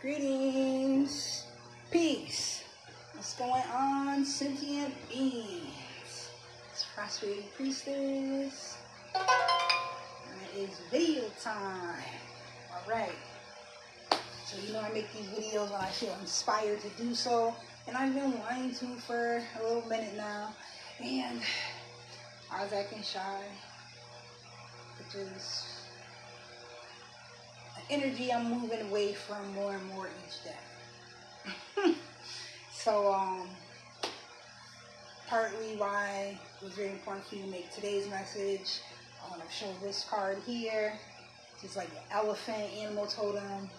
Greetings. Peace. What's going on, sentient beings? It's Prosperity Priestess. And it is video time. Alright. So you know I make these videos when I feel inspired to do so. And I've been wanting to for a little minute now. And I was acting shy. Which is energy I'm moving away from more and more each day. So partly why it was very important for me to make today's message. I want to show this card here. It's like an elephant animal totem,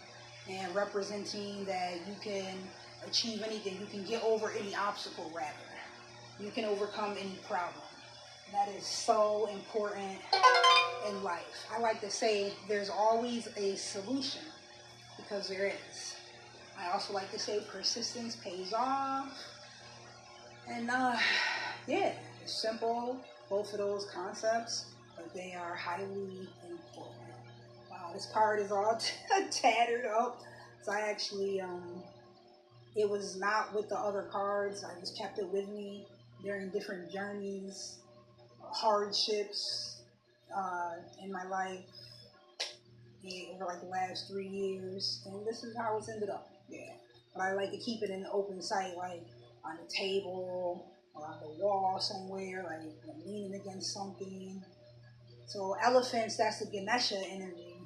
and representing that you can achieve anything. You can get over any obstacle, rather. You can overcome any problem. That is so important in life. I like to say there's always a solution, because there is. I also like to say persistence pays off. And yeah, it's simple, both of those concepts, but they are highly important. Wow, this card is all tattered up. So I actually, it was not with the other cards. I just kept it with me during different journeys, hardships in my life over like the last 3 years, and this is how it's ended up. Yeah, but I like to keep it in open sight, like on the table or on the wall somewhere, like I'm leaning against something. So elephants, that's the Ganesha energy,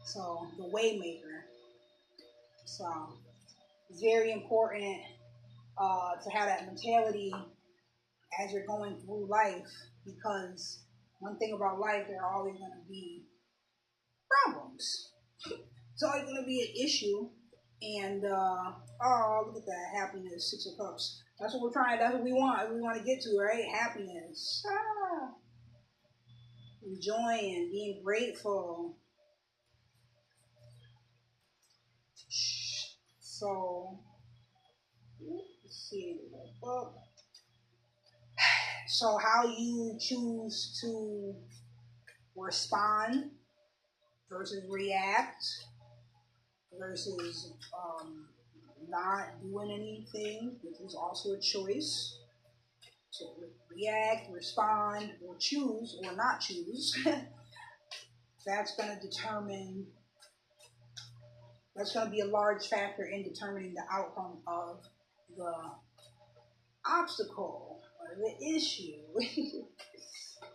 so the waymaker. So it's very important to have that mentality as you're going through life, because one thing about life, there are always going to be problems. It's always going to be an issue. And, oh, look at that, happiness, 6 of Cups. That's what we're trying, that's what we want to get to, right? Happiness. Enjoying, being grateful. So, let's see. So how you choose to respond versus react versus not doing anything, which is also a choice. So react, respond, or choose, or not choose. That's going to be a large factor in determining the outcome of the obstacle or the issue.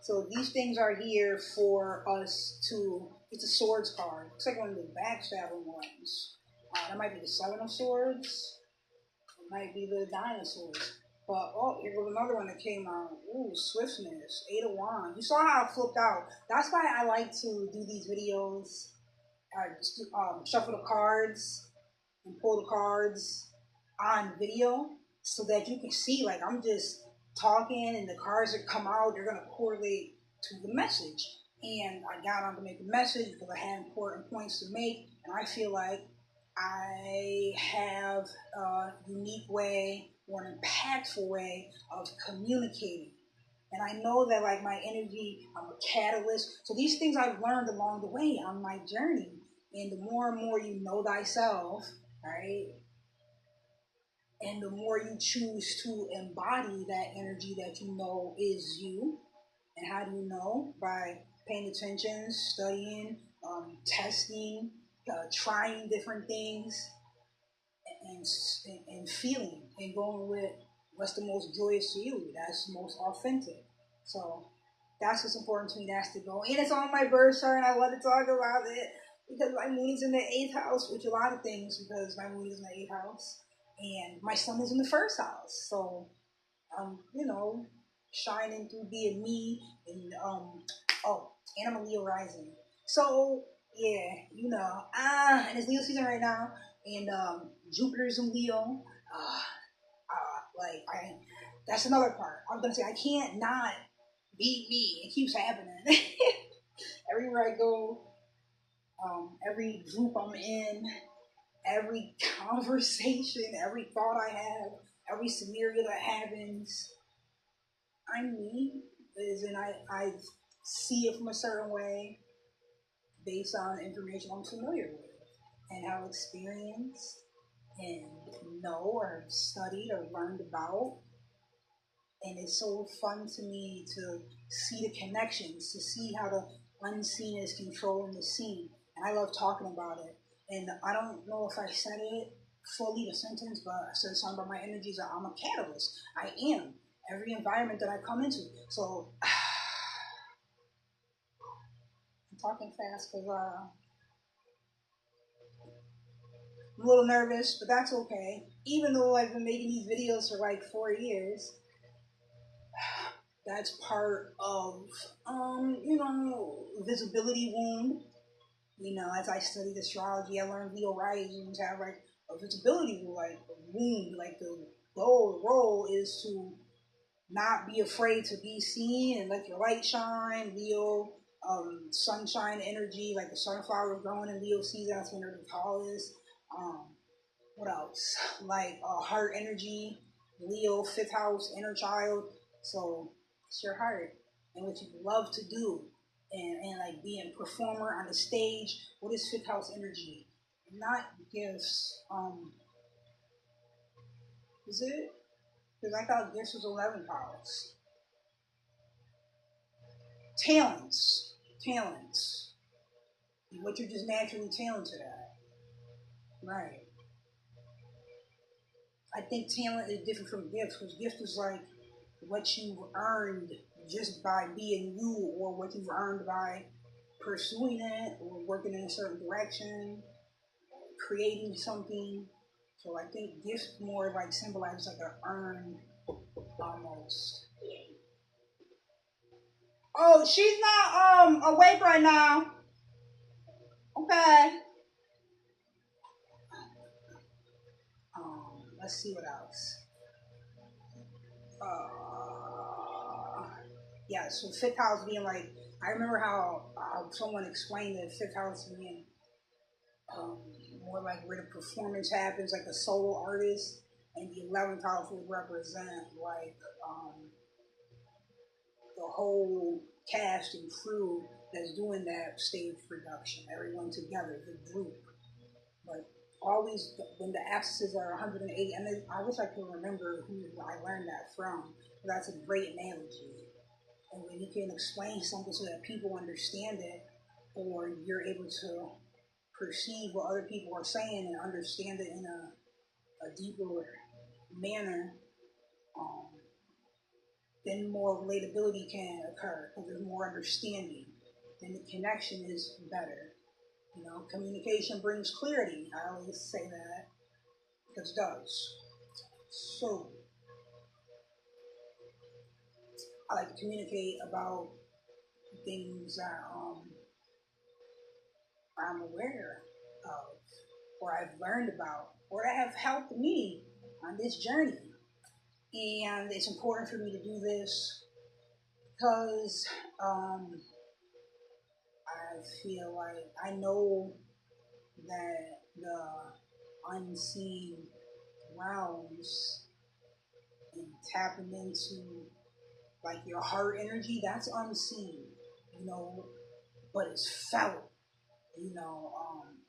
So these things are here for us to, it's a swords card. Looks like one of the backstabbing ones. That might be the 7 of Swords. It might be the Nine of Swords. But, oh, here goes another one that came out. Ooh, swiftness, 8 of Wands. You saw how it flipped out. That's why I like to do these videos. Shuffle the cards and pull the cards on video, so that you can see, like, I'm just talking and the cards that come out, they're going to correlate to the message. And I got on to make a message because I had important points to make, and I feel like I have a unique way or an impactful way of communicating. And I know that, like, my energy, I'm a catalyst. So these things I've learned along the way on my journey. And the more and more you know thyself, right? And the more you choose to embody that energy that you know is you. And how do you know? By paying attention, studying, testing, trying different things, and feeling, and going with what's the most joyous to you. That's the most authentic. So that's what's important to me. That's the goal. And it's on my birth chart, and I want to talk about it because my moon is in the 8th house, which a lot of things, because my moon is in the 8th house. And my sun is in the 1st house. So, you know, shining through being me. And, and I'm a Leo rising. So, yeah, you know, and it's Leo season right now. And Jupiter's in Leo. That's another part. I was going to say, I can't not be me. It keeps happening. Everywhere I go, every group I'm in, every conversation, every thought I have, every scenario that happens, I'm me. As in, I see it from a certain way based on information I'm familiar with. and have experienced and know or studied or learned about. And it's so fun to me to see the connections, to see how the unseen is controlling the seen. And I love talking about it. And I don't know if I said it fully, the sentence, but I said something about my energies. I'm a catalyst. I am. Every environment that I come into. So I'm talking fast because I'm a little nervous, but that's okay. Even though I've been making these videos for like 4 years, that's part of, visibility wound. As I studied astrology, I learned Leo risings have like a visibility wound, like a wound. Like the role is to not be afraid to be seen and let your light shine. Leo, sunshine energy, like the sunflower is growing in Leo season. That's when they're the tallest. What else? Like heart energy, Leo, fifth house, inner child. So it's your heart and what you love to do, and like being a performer on the stage. What is fifth house energy? Not gifts. Is it? Because I thought gifts was 11th house. Talents. What you're just naturally talented at. Right. I think talent is different from gifts, because gift is like what you've earned just by being you, or what you've earned by pursuing it, or working in a certain direction, creating something. So I think gift more like symbolizes like an earned almost. Oh, she's not awake right now. Okay. Let's see what else. Yeah, so fifth house being like, I remember how someone explained that fifth house being more like where the performance happens, like a solo artist, and the 11th house would represent like the whole cast and crew that's doing that stage production, everyone together, the group. But always when the abscesses are 180, and then I wish I could remember who I learned that from, but that's a great analogy. And when you can explain something so that people understand it, or you're able to perceive what other people are saying and understand it in a deeper manner, um, then more relatability can occur because there's more understanding. Then the connection is better. Communication brings clarity. I always say that because it does. So I like to communicate about things that I'm aware of, or I've learned about, or that have helped me on this journey. And it's important for me to do this because I feel like I know that the unseen realms and tapping into like your heart energy, that's unseen, but it's felt.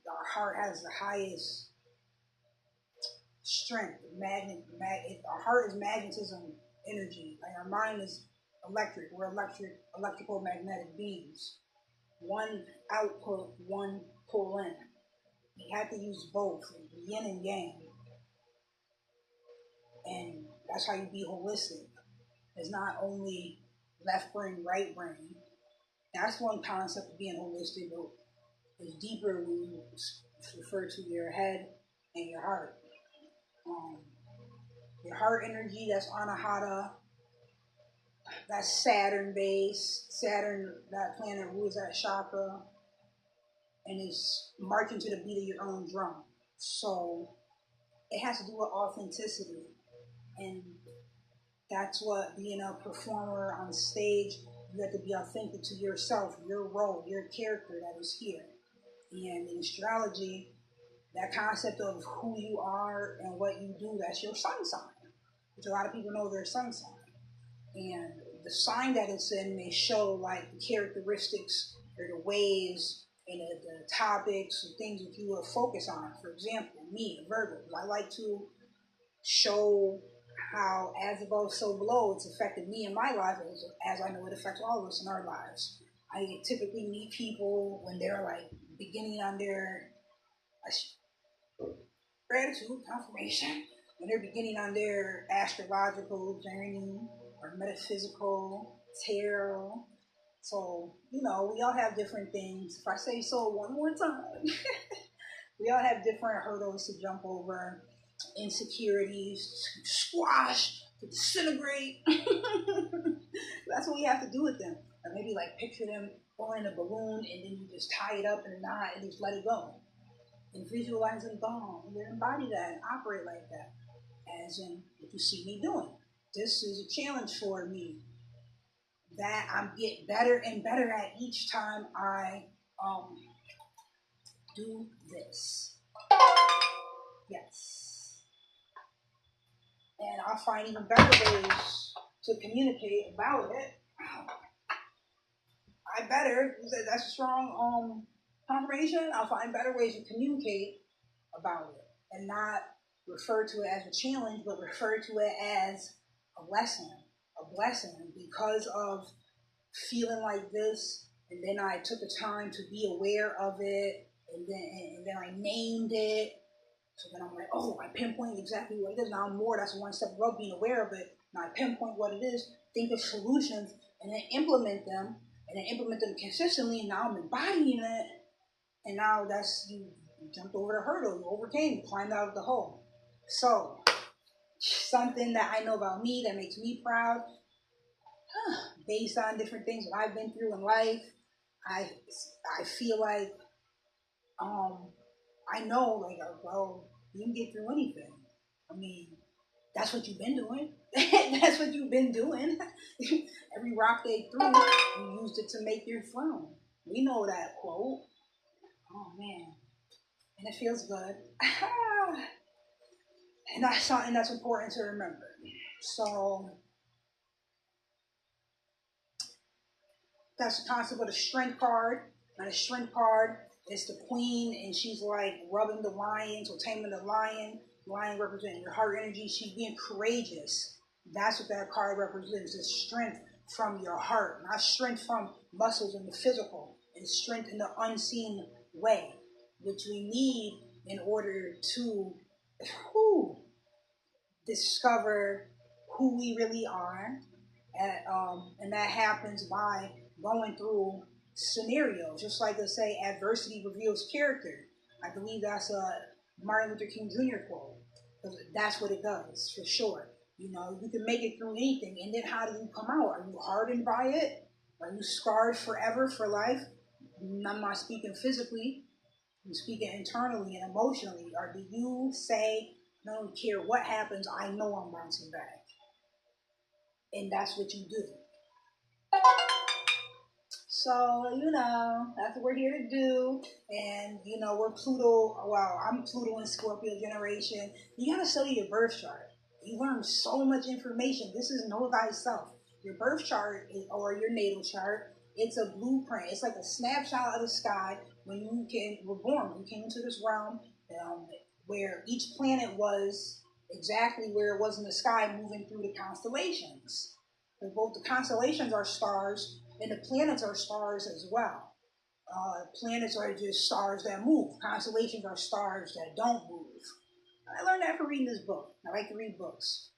Our heart has the highest strength. Our heart is magnetism energy. Like our mind is electric. We're electrical magnetic beings. One output, one pull in. You have to use both, yin and yang. And that's how you be holistic. It's not only left brain, right brain. That's one concept of being holistic, but it's deeper when you refer to your head and your heart. Your heart energy, that's Anahata, that's Saturn based. Saturn, that planet rules that chakra, and is marching to the beat of your own drum. So it has to do with authenticity, and that's what being a performer on stage. You have to be authentic to yourself, your role, your character that is here. And in astrology, that concept of who you are and what you do, that's your sun sign, which a lot of people know their sun sign. And the sign that it's in may show like the characteristics or the ways and the topics and things that you will focus on. For example, me, a Virgo, I like to show how as above, so below, it's affected me in my life as I know it affects all of us in our lives. I typically meet people when they're like beginning on their gratitude, confirmation, when they're beginning on their astrological journey or metaphysical tarot. So, we all have different things. If I say so one more time, we all have different hurdles to jump over, insecurities to squash, to disintegrate. That's what we have to do with them. Or maybe like picture them going in a balloon and then you just tie it up in a knot and just let it go. And visualize them gone. And then embody that and operate like that. As in what you see me doing. This is a challenge for me that I'm getting better and better at each time I do this. Yes. And I'll find even better ways to communicate about it. That's a strong confirmation. I'll find better ways to communicate about it and not refer to it as a challenge, but refer to it as a lesson because of feeling like this. And then I took the time to be aware of it, and then I named it. So then I'm like, oh, I pinpoint exactly what it is. Now I'm more, that's one step above being aware of it. Now I pinpoint what it is, think of solutions, and then implement them, consistently, and now I'm embodying it. And now you jumped over the hurdle, you overcame, you climbed out of the hole. So, something that I know about me that makes me proud, based on different things that I've been through in life, I feel like, I know, like, well, you can get through anything. I mean, that's what you've been doing. That's what you've been doing. Every rock they threw, you used it to make your throne. We know that quote. Oh, man. And it feels good. And that's something that's important to remember. So, that's the concept of the strength card. Now, the strength card is the queen, and she's like rubbing the lion, so taming the lion. Lion representing your heart energy. She's being courageous. That's what that card represents, is strength from your heart, not strength from muscles in the physical. It's strength in the unseen way, which we need in order to discover who we really are. And that happens by going through scenarios, just like they say, adversity reveals character. I believe that's a Martin Luther King Jr. quote, because that's what it does, for sure. You can make it through anything, and then how do you come out? Are you hardened by it? Are you scarred forever for life? I'm not speaking physically, I'm speaking internally and emotionally. Or do you say, I don't care what happens, I know I'm bouncing back? And that's what you do. So, that's what we're here to do. And, we're Pluto. Well, I'm Pluto and Scorpio generation. You got to study your birth chart. You learn so much information. This is Know Thyself. Your birth chart or your natal chart, it's a blueprint. It's like a snapshot of the sky when you were born. You came into this realm where each planet was exactly where it was in the sky, moving through the constellations. Both the constellations are stars, and the planets are stars as well. Planets are just stars that move. Constellations are stars that don't move. I learned that from reading this book. I like to read books.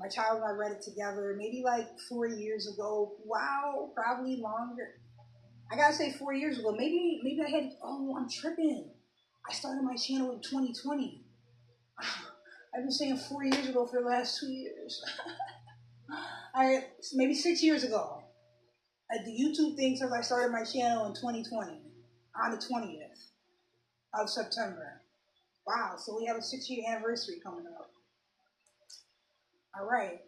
My child and I read it together maybe like 4 years ago. Wow, probably longer. I gotta say 4 years ago. Maybe I'm tripping. I started my channel in 2020. I've been saying 4 years ago for the last 2 years. Maybe 6 years ago. The YouTube thing says I started my channel in 2020 on the 20th of September. Wow, so we have a 6-year anniversary coming up. All right.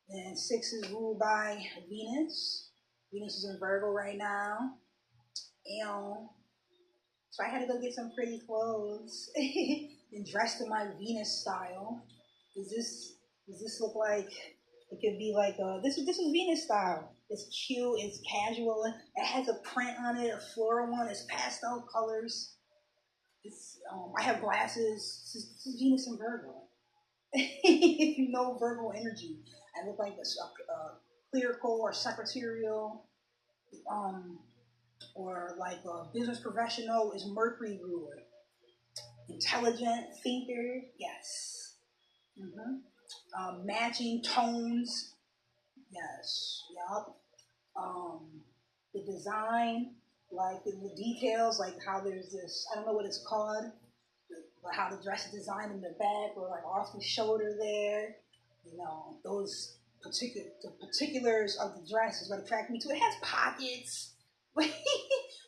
And 6 is ruled by Venus. Venus is in Virgo right now. And so I had to go get some pretty clothes and dressed in my Venus style. Does this look like It could be like this is Venus style. It's cute, it's casual. It has a print on it, a floral one. It's pastel colors. It's I have glasses. This is Venus and Virgo. If you know Virgo energy, I look like a clerical or secretarial, um, or like a business professional is Mercury ruler. Intelligent thinker, yes. Matching tones, yes. Yup. Um, the design, like the details, like how there's this, I don't know what it's called, but how the dress is designed in the back or like off the shoulder there. You know, those the particulars of the dress is what attracted me to it. It has pockets.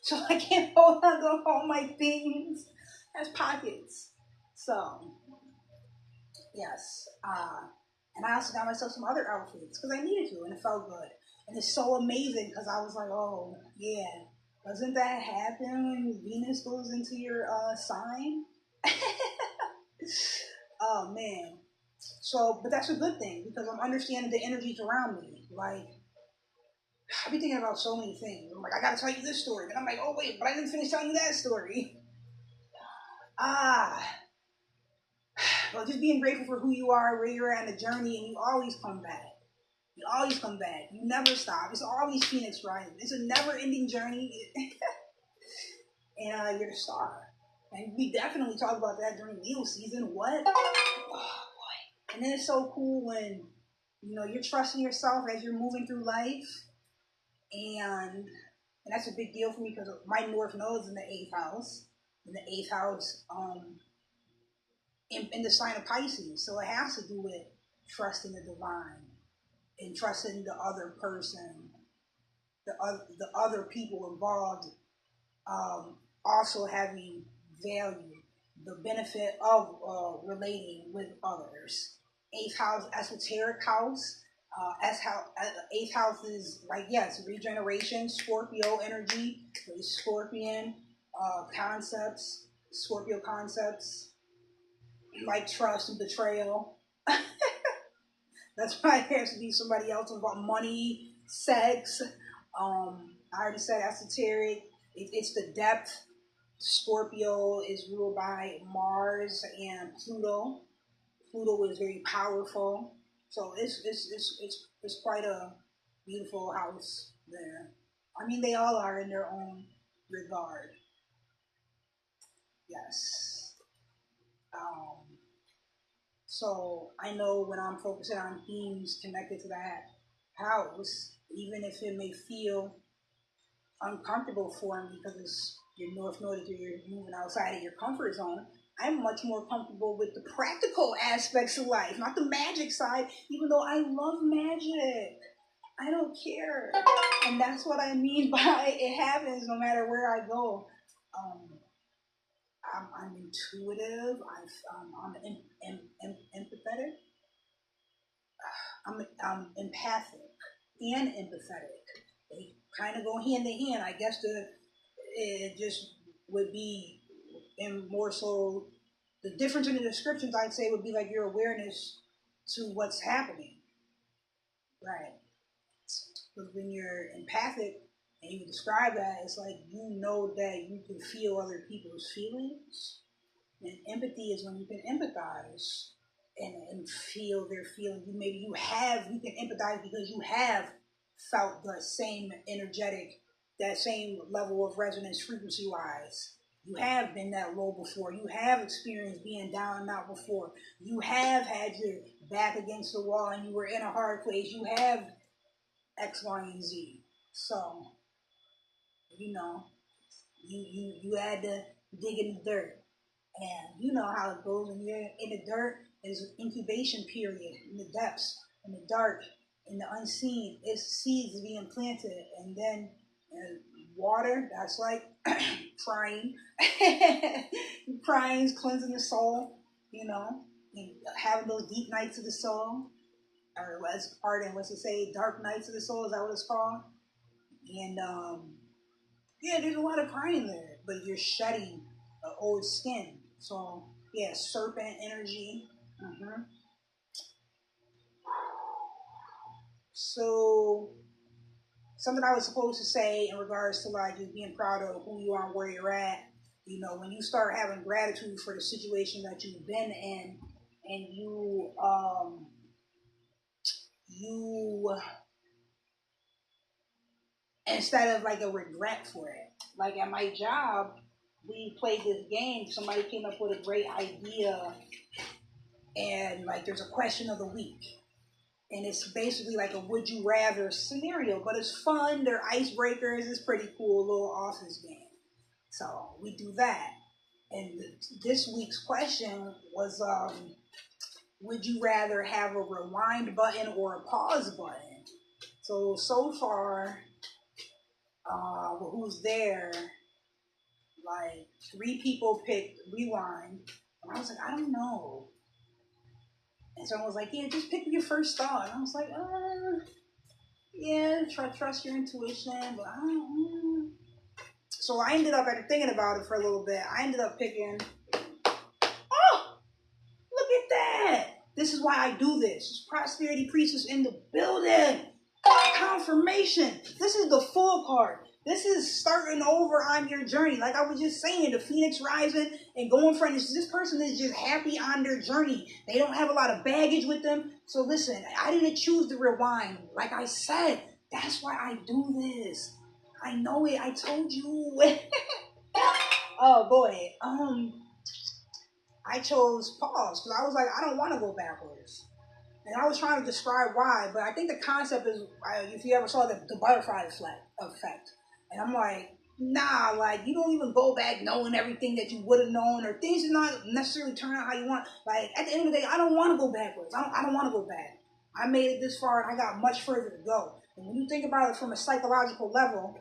So I can't hold on to all my things. It has pockets. So yes. And I also got myself some other outfits because I needed to and it felt good. And it's so amazing because I was like, oh, yeah. Doesn't that happen when Venus goes into your sign? Oh, man. So, but that's a good thing because I'm understanding the energies around me. Like, I be thinking about so many things. I'm like, I gotta tell you this story. And I'm like, oh, wait, but I didn't finish telling you that story. Ah, well, just being grateful for who you are, where you're at in the journey, and you always come back. You always come back. You never stop. It's always Phoenix rising. It's a never-ending journey, and you're the star. And we definitely talk about that during Leo season. What? Oh boy! And then it's so cool when you're trusting yourself as you're moving through life, and that's a big deal for me because my North Node is in the eighth house. In the eighth house, in the sign of Pisces, so it has to do with trusting the divine and trusting the other person, the other people involved, also having value, the benefit of relating with others. Eighth house, esoteric house. Eighth house is like yes, regeneration, Scorpio energy, Scorpion concepts, Scorpio concepts like trust and betrayal. That's why it has to be somebody else about money, sex. I already said esoteric. It's the depth. Scorpio is ruled by Mars and Pluto. Pluto is very powerful. So it's quite a beautiful house there. I mean, they all are in their own regard. Yes. Um, So I know when I'm focusing on themes connected to that house, even if it may feel uncomfortable for me because it's your North Node, you're moving outside of your comfort zone, I'm much more comfortable with the practical aspects of life, not the magic side, even though I love magic. I don't care. And that's what I mean by it happens no matter where I go. Um, I'm intuitive. I'm empathetic. I'm empathic and empathetic. They kind of go hand in hand. I guess it just would be, and more so, the difference in the descriptions I'd say would be like your awareness to what's happening, right? Because when you're empathic and you describe that, it's like you know that you can feel other people's feelings. And empathy is when you can empathize and feel their feelings. You can empathize because you have felt the same energetic, that same level of resonance frequency wise. You have been that low before. You have experienced being down and out before. You have had your back against the wall and you were in a hard place. You have X, Y, and Z. So, you had to dig in the dirt. And you know how it goes when you're in the dirt. There's an incubation period in the depths, in the dark, in the unseen. It's seeds being planted, and then water. That's like crying. Crying is cleansing the soul. And having those deep nights of the soul, or what's it say? Dark nights of the soul. Is that what it's called? And yeah, there's a lot of crying there, but you're shedding old skin. So yeah, serpent energy. So something I was supposed to say in regards to like just being proud of who you are and where you're at. You know, when you start having gratitude for the situation that you've been in, and you instead of like a regret for it. Like at my job, we played this game. Somebody came up with a great idea, and like there's a question of the week. And it's basically like a would you rather scenario, but it's fun. They're icebreakers. It's pretty cool, little office game. So we do that. And this week's question was, would you rather have a rewind button or a pause button? So far, who's there? Like 3 people picked rewind. And I was like, I don't know. And someone was like, yeah, just pick your first thought. And I was like, yeah, trust your intuition, but I don't know. So I ended up, after thinking about it for a little bit, I ended up picking, oh, look at that. This is why I do this. This prosperity priestess in the building. Confirmation. This is the full part. This is starting over on your journey. Like I was just saying, the Phoenix rising and going from this person is just happy on their journey. They don't have a lot of baggage with them. So listen, I didn't choose to rewind. Like I said, that's why I do this. I know it. I told you. Oh boy. I chose pause because I was like, I don't want to go backwards. And I was trying to describe why, but I think the concept is, if you ever saw the butterfly effect. And I'm like, nah, like, you don't even go back knowing everything that you would have known, or things do not necessarily turn out how you want. Like, at the end of the day, I don't want to go backwards. I don't want to go back. I made it this far, and I got much further to go. And when you think about it from a psychological level,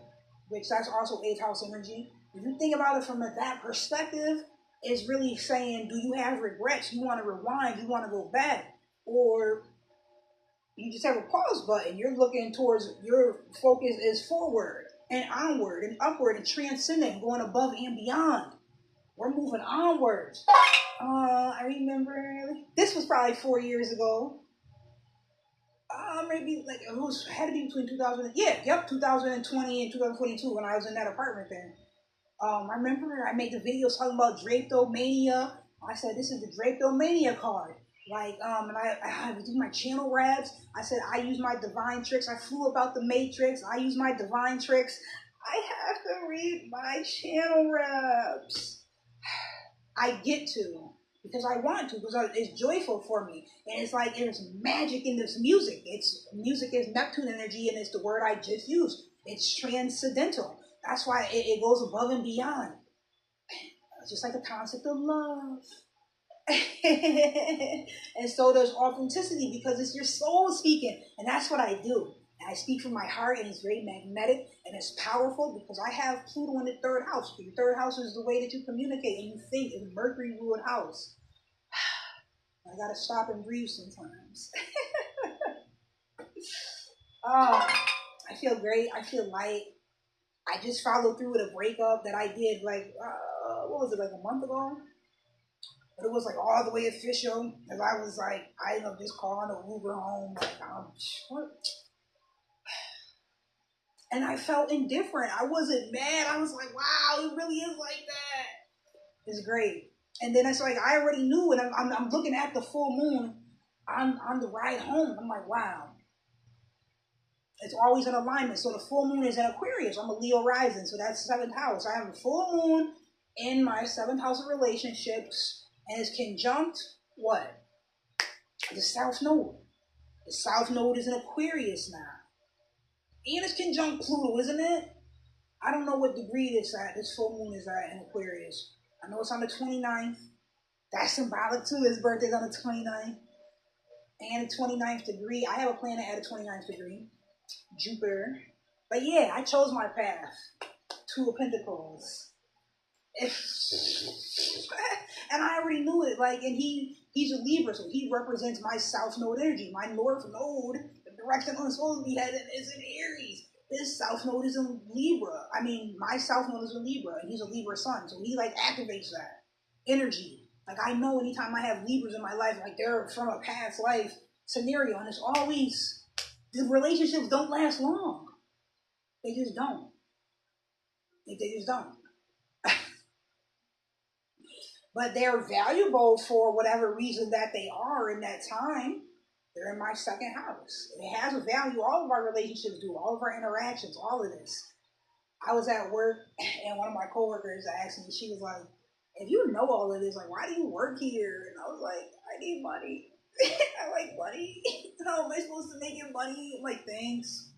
which that's also 8th house energy, if you think about it from that perspective, it's really saying, do you have regrets? You want to rewind? You want to go back? Or you just have a pause button. You're looking towards, your focus is forward and onward and upward and transcending, going above and beyond. We're moving onwards. I remember this was probably 4 years ago. Maybe like had to be between 2020 and 2022 when I was in that apartment there. I remember I made the videos talking about Drapetomania. I said, this is the Drapetomania card. Like, and I would do my channel raps. I said, I use my divine tricks. I flew about the matrix. I use my divine tricks. I have to read my channel raps. I get to, because I want to, because it's joyful for me. And it's like, there's magic in this music. Music is Neptune energy, and it's the word I just used. It's transcendental. That's why it goes above and beyond. It's just like the concept of love. And so there's authenticity, because it's your soul speaking. And that's what I do. And I speak from my heart, and it's very magnetic, and it's powerful, because I have Pluto in the 3rd house. The 3rd house is the way that you communicate and you think. It's Mercury ruled house. I gotta stop and breathe sometimes. I feel great. I feel light. I just followed through with a breakup that I did like, what was it, like a month ago? But it was like all the way official. Because I was like, I ended up just calling an Uber home. Like, what? And I felt indifferent. I wasn't mad. I was like, wow, it really is like that. It's great. And then it's like, I already knew, and I'm looking at the full moon on the ride home. I'm like, wow. It's always in alignment. So the full moon is in Aquarius. I'm a Leo rising, so that's 7th house. I have a full moon in my 7th house of relationships, and it's conjunct what? The South Node. The South Node is in Aquarius now. And it's conjunct Pluto, isn't it? I don't know what degree this full moon is at in Aquarius. I know it's on the 29th. That's symbolic too. His birthday's on the 29th. And the 29th degree. I have a planet at a 29th degree. Jupiter. But yeah, I chose my path. 2 of Pentacles. And I already knew it. Like, and he's a Libra, so he represents my South Node energy. My North Node, the direction I'm supposed to be headed, is in Aries. His South Node is in Libra. I mean, my South Node is in Libra, and he's a Libra sun, so he like activates that energy. Like, I know anytime I have Libras in my life, like they're from a past life scenario, and it's always the relationships don't last long. They just don't. They just don't. But they're valuable for whatever reason that they are in that time. They're in my second house. It has a value. All of our relationships do. All of our interactions. All of this. I was at work and one of my coworkers asked me. She was like, "If you know all of this, like, why do you work here?" And I was like, "I need money. I like money. How am I supposed to make it money?" I'm like, "Thanks."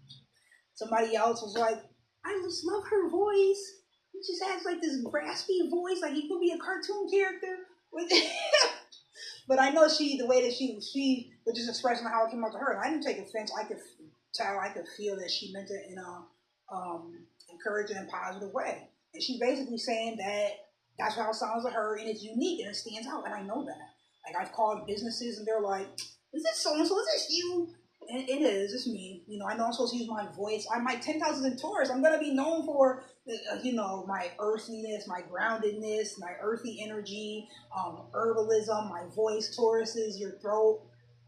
Somebody else was like, "I just love her voice. He just has like this raspy voice, like he could be a cartoon character." But I know the way that she was just expressing how it came out to her. And I didn't take offense. I could tell, I could feel that she meant it in a encouraging and positive way. And she basically saying that that's how it sounds to her, and it's unique and it stands out. And I know that. Like I've called businesses and they're like, "Is this so and so? Is this you?" And it is. It's me. I know I'm supposed to use my voice. I'm my 10,000 in Taurus. I'm gonna be known for, my earthiness, my groundedness, my earthy energy, herbalism. My voice, Taurus is your throat.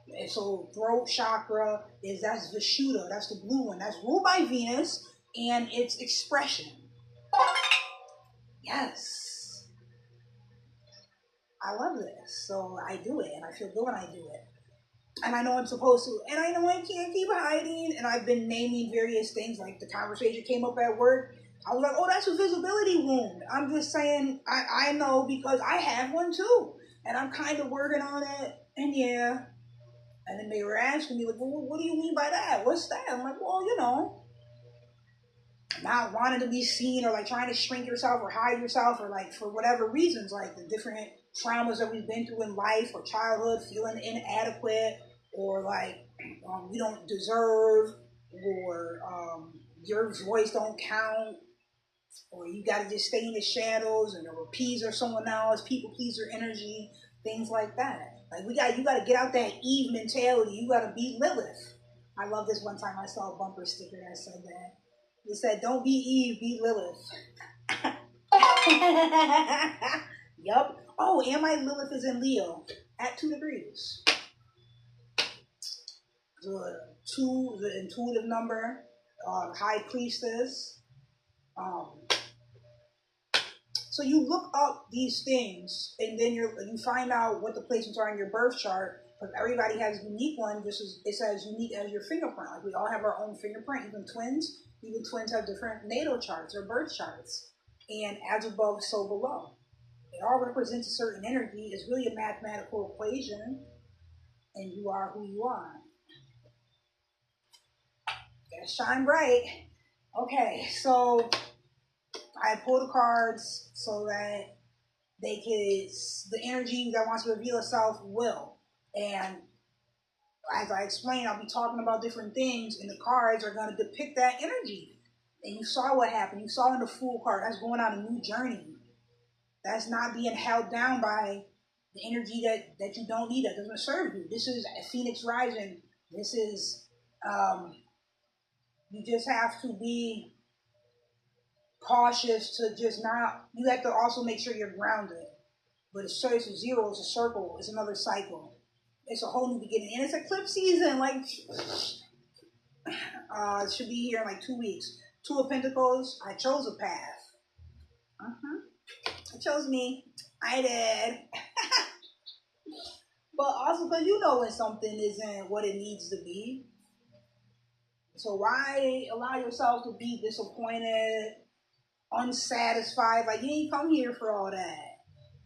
And so throat chakra that's Vishuddha. That's the blue one. That's ruled by Venus, and it's expression. Yes, I love this. So I do it, and I feel good when I do it. And I know I'm supposed to, and I know I can't keep hiding, and I've been naming various things, like the conversation came up at work. I was like, "Oh, that's a visibility wound." I'm just saying, I know because I have one too, and I'm kind of working on it, and yeah. And then they were asking me, like, "Well, what do you mean by that? What's that?" I'm like, "Well, not wanting to be seen, or like trying to shrink yourself or hide yourself, or like for whatever reasons, like the different traumas that we've been through in life or childhood, feeling inadequate, or like we don't deserve, or your voice don't count, or you got to just stay in the shadows and appease or someone else, people pleaser energy, things like that. Like you got to get out that Eve mentality. You got to be Lilith. I love this. One time I saw a bumper sticker that said that. It said, "Don't be Eve, be Lilith." Yup. Oh, and my Lilith is in Leo at 2 degrees. The intuitive number, high priestess. So you look up these things, and then you find out what the placements are in your birth chart. Because everybody has a unique one, just as it's as unique as your fingerprint. Like we all have our own fingerprint, even twins. Even twins have different natal charts or birth charts. And as above, so below. It all represents a certain energy. It's really a mathematical equation, and you are who you are. Gotta shine bright. Okay, so I pull the cards so that the energy that wants to reveal itself will. And as I explained, I'll be talking about different things, and the cards are going to depict that energy. And you saw what happened. You saw in the Fool card, that's going on a new journey. That's not being held down by the energy that you don't need, that doesn't serve you. This is a Phoenix rising. This is, you just have to be cautious to just not, you have to also make sure you're grounded. But it's a zero, it's a circle, it's another cycle. It's a whole new beginning. And it's eclipse season, like, it should be here in like 2 weeks. 2 of Pentacles, I chose a path. It chose me. I did. But also because when something isn't what it needs to be. So why allow yourself to be disappointed, unsatisfied? Like, you ain't come here for all that.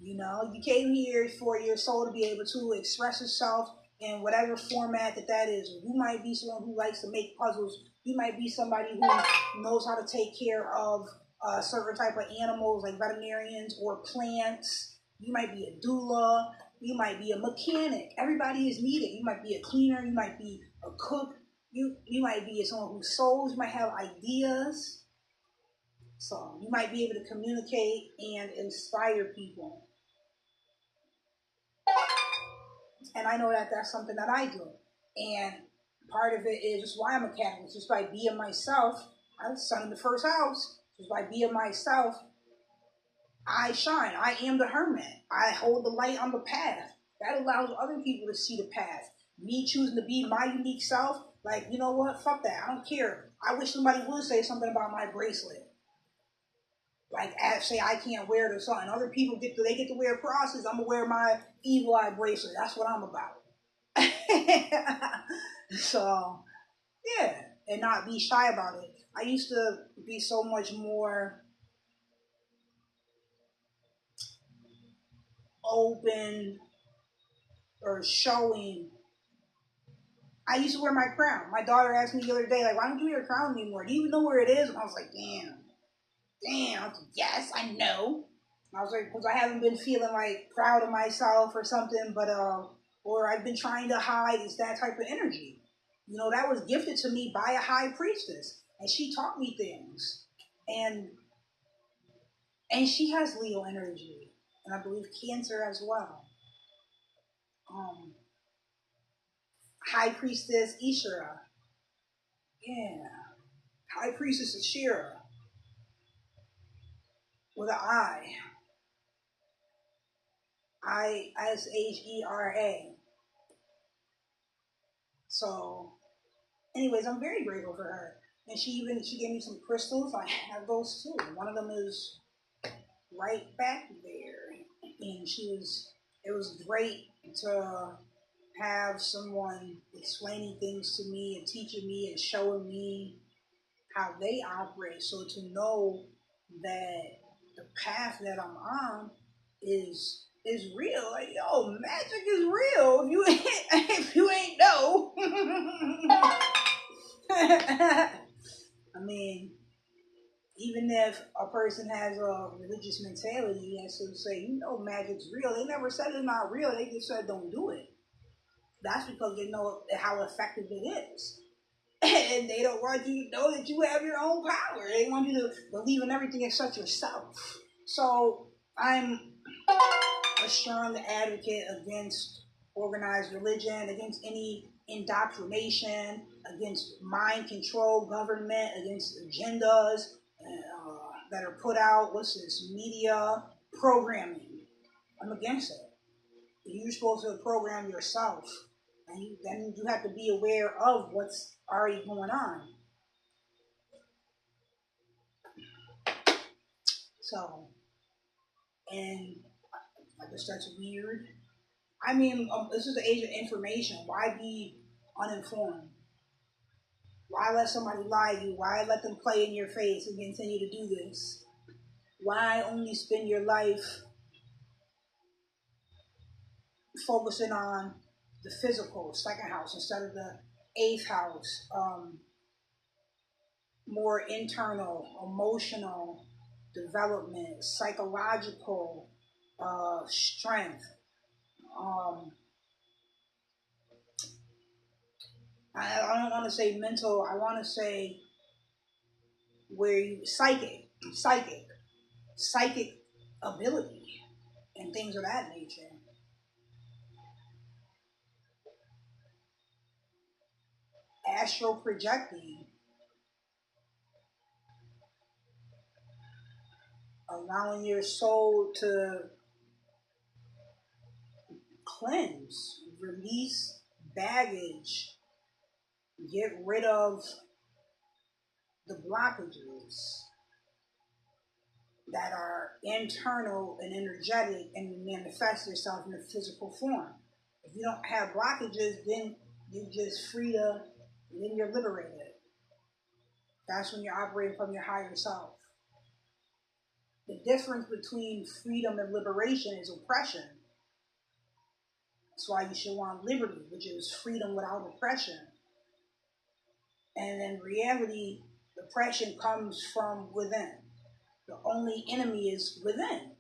You came here for your soul to be able to express itself in whatever format that is. You might be someone who likes to make puzzles. You might be somebody who knows how to take care of certain type of animals, like veterinarians or plants. You might be a doula. You might be a mechanic. Everybody is needed. You might be a cleaner. You might be a cook. You might be someone who sews. You might have ideas. So you might be able to communicate and inspire people. And I know that that's something that I do. And part of it is just why I'm a Catholic. Just by being myself, I'm the son in the first house. Just by being myself, I shine. I am the hermit. I hold the light on the path. That allows other people to see the path. Me choosing to be my unique self, Like, you know what? Fuck that. I don't care. I wish somebody would say something about my bracelet. Like, say I can't wear it or something. Other people get to wear crosses. I'm gonna wear my evil eye bracelet. That's what I'm about. So, yeah, and not be shy about it. I used to be so much more open or showing. I used to wear my crown. My daughter asked me the other day, like, why don't you wear a crown anymore? Do you even know where it is? And I was like, damn. I was like, yes, I know. And I was like, because I haven't been feeling like proud of myself or something, but or I've been trying to hide. It's that type of energy. You know, that was gifted to me by a high priestess, and she taught me things, and she has Leo energy, and I believe Cancer as well. Um, High Priestess Ishara, yeah. High Priestess Ashira with an Ishera. So, anyways, I'm very grateful for her, and she gave me some crystals. I have those too. One of them is right back there, and it was great to have someone explaining things to me and teaching me and showing me how they operate. So to know that the path that I'm on is real. Like, yo, magic is real. If you ain't if you ain't know. I mean, even if a person has a religious mentality and so say, you know, magic's real, they never said it's not real. They just said don't do it. That's because they know how effective it is. And they don't want you to know that you have your own power. They want you to believe in everything except yourself. So I'm a strong advocate against organized religion, against any indoctrination, against mind control, government, against agendas that are put out. What's this? Media programming. I'm against it. You're supposed to program yourself, and then you have to be aware of what's already going on. So, and I guess that's weird. I mean, this is the age of information. Why be uninformed? Why let somebody lie to you? Why let them play in your face and continue to do this? Why only spend your life focusing on the physical, second house, instead of the eighth house? More internal, emotional development, psychological strength. Um, I don't want to say mental. I want to say where you psychic ability, and things of that nature. Astral projecting, allowing your soul to cleanse, release baggage, get rid of the blockages that are internal and energetic and manifest yourself in a physical form. If you don't have blockages, then you're just free to, then you're liberated. That's when you're operating from your higher self. The difference between freedom and liberation is oppression. That's why you should want liberty, which is freedom without oppression. And in reality, oppression comes from within. The only enemy is within.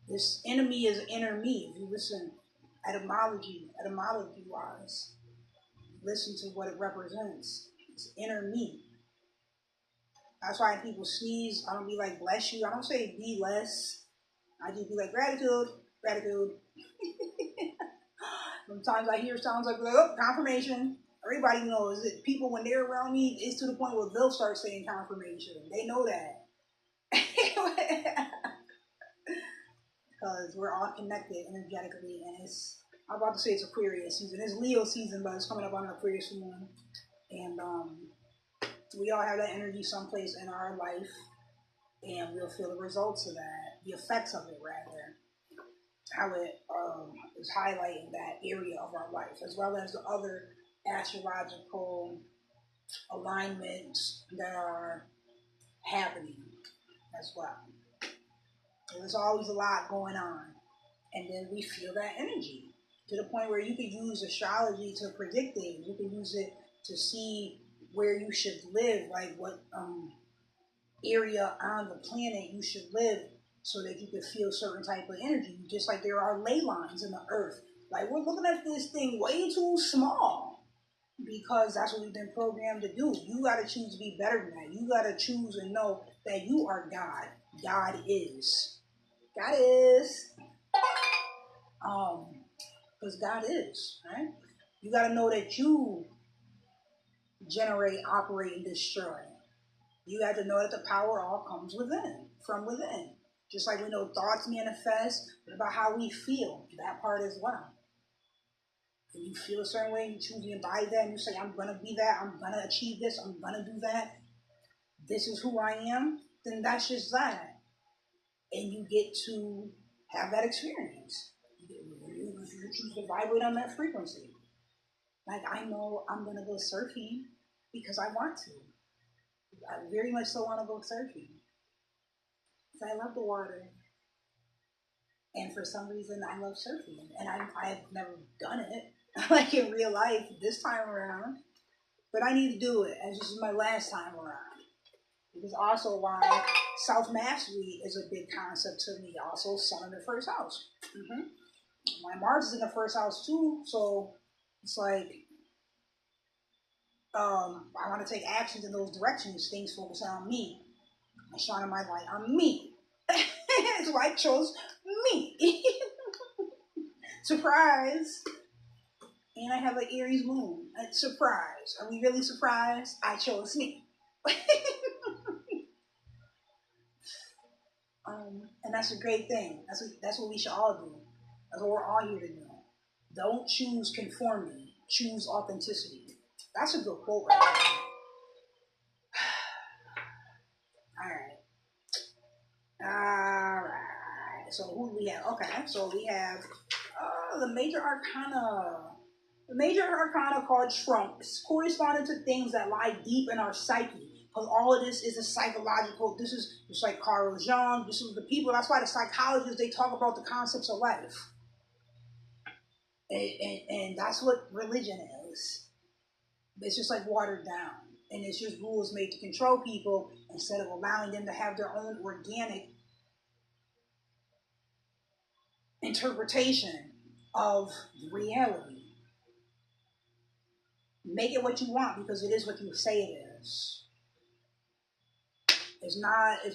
This enemy is inner me. If you listen etymology wise, listen to what it represents. It's inner me. That's why people sneeze, I don't be like, bless you. I don't say be less. I just be like, gratitude. Sometimes I hear sounds like, oh, confirmation. Everybody knows that people, when they're around me, it's to the point where they'll start saying confirmation. They know that. Because we're all connected energetically, and I'm about to say it's Aquarius season. It's Leo season, but it's coming up on an Aquarius moon. And we all have that energy someplace in our life, and we'll feel the results of that, the effects of it rather, how it is highlighting that area of our life, as well as the other astrological alignments that are happening as well. So there's always a lot going on, and then we feel that energy to the point where you can use astrology to predict things. You can use it to see where you should live, like what area on the planet you should live, so that you can feel certain type of energy. Just like there are ley lines in the earth. Like, we're looking at this thing way too small because that's what we've been programmed to do. You got to choose to be better than that. You got to choose and know that you are God. God is. God is. Because God is, right? You got to know that you generate, operate, and destroy. You got to know that the power all comes within, from within. Just like we know thoughts manifest, but about how we feel, that part as well. When you feel a certain way, you choose to embody that, and you say, I'm going to be that, I'm going to achieve this, I'm going to do that, this is who I am, then that's just that. And you get to have that experience. You choose to vibrate on that frequency. Like, I know I'm going to go surfing because I want to. I very much so want to go surfing. Because I love the water. And for some reason, I love surfing. And I've never done it, like in real life, this time around. But I need to do it, as this is my last time around. Because also why self-mastery is a big concept to me. Also, sun in the first house. My Mars is in the first house too, so it's like, I want to take actions in those directions, things focusing on me. I'm shining my light on me. So I chose me. Surprise. And I have an Aries moon. Surprise. Are we really surprised? I chose me. And that's a great thing. That's what we should all do. That's what we're all here to do. Don't choose conformity. Choose authenticity. That's a good quote right there. Alright. So who do we have? Okay, so we have the major arcana. The major arcana called trumps, corresponding to things that lie deep in our psyche. Because all of this is a psychological, this is just like Carl Jung, this is the people, that's why the psychologists, they talk about the concepts of life. And that's what religion is. It's just like watered down. And it's just rules made to control people instead of allowing them to have their own organic interpretation of reality. Make it what you want because it is what you say it is. It's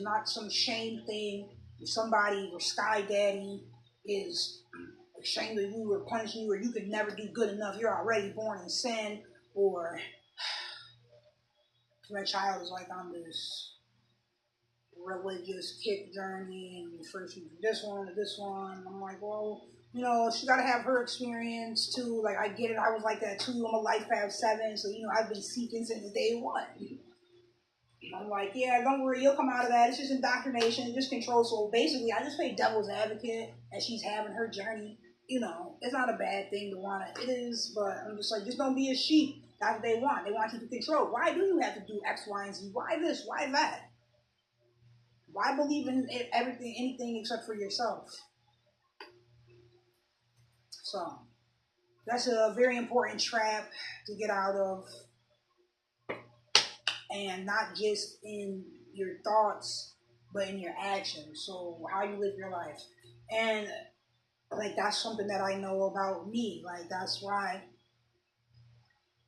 not some shame thing. If somebody or Sky Daddy is ashamed of you or punishing you, or you could never do good enough, you're already born in sin, or my child is like on this religious kick journey, and first you do this one to this one. I'm like, well, you know, she got to have her experience too. Like, I get it. I was like that too. I'm a life path 7, so, you know, I've been seeking since day 1. I'm like, yeah, don't worry, you'll come out of that. It's just indoctrination, just control. So basically, I just play devil's advocate as she's having her journey. You know, it's not a bad thing to want it. It is, but I'm just like, just don't be a sheep. That's what they want. They want you to control. Why do you have to do X, Y, and Z? Why this? Why that? Why believe in everything, anything except for yourself? So that's a very important trap to get out of, and not just in your thoughts, but in your actions. So how you live your life. And like, that's something that I know about me. Like, that's why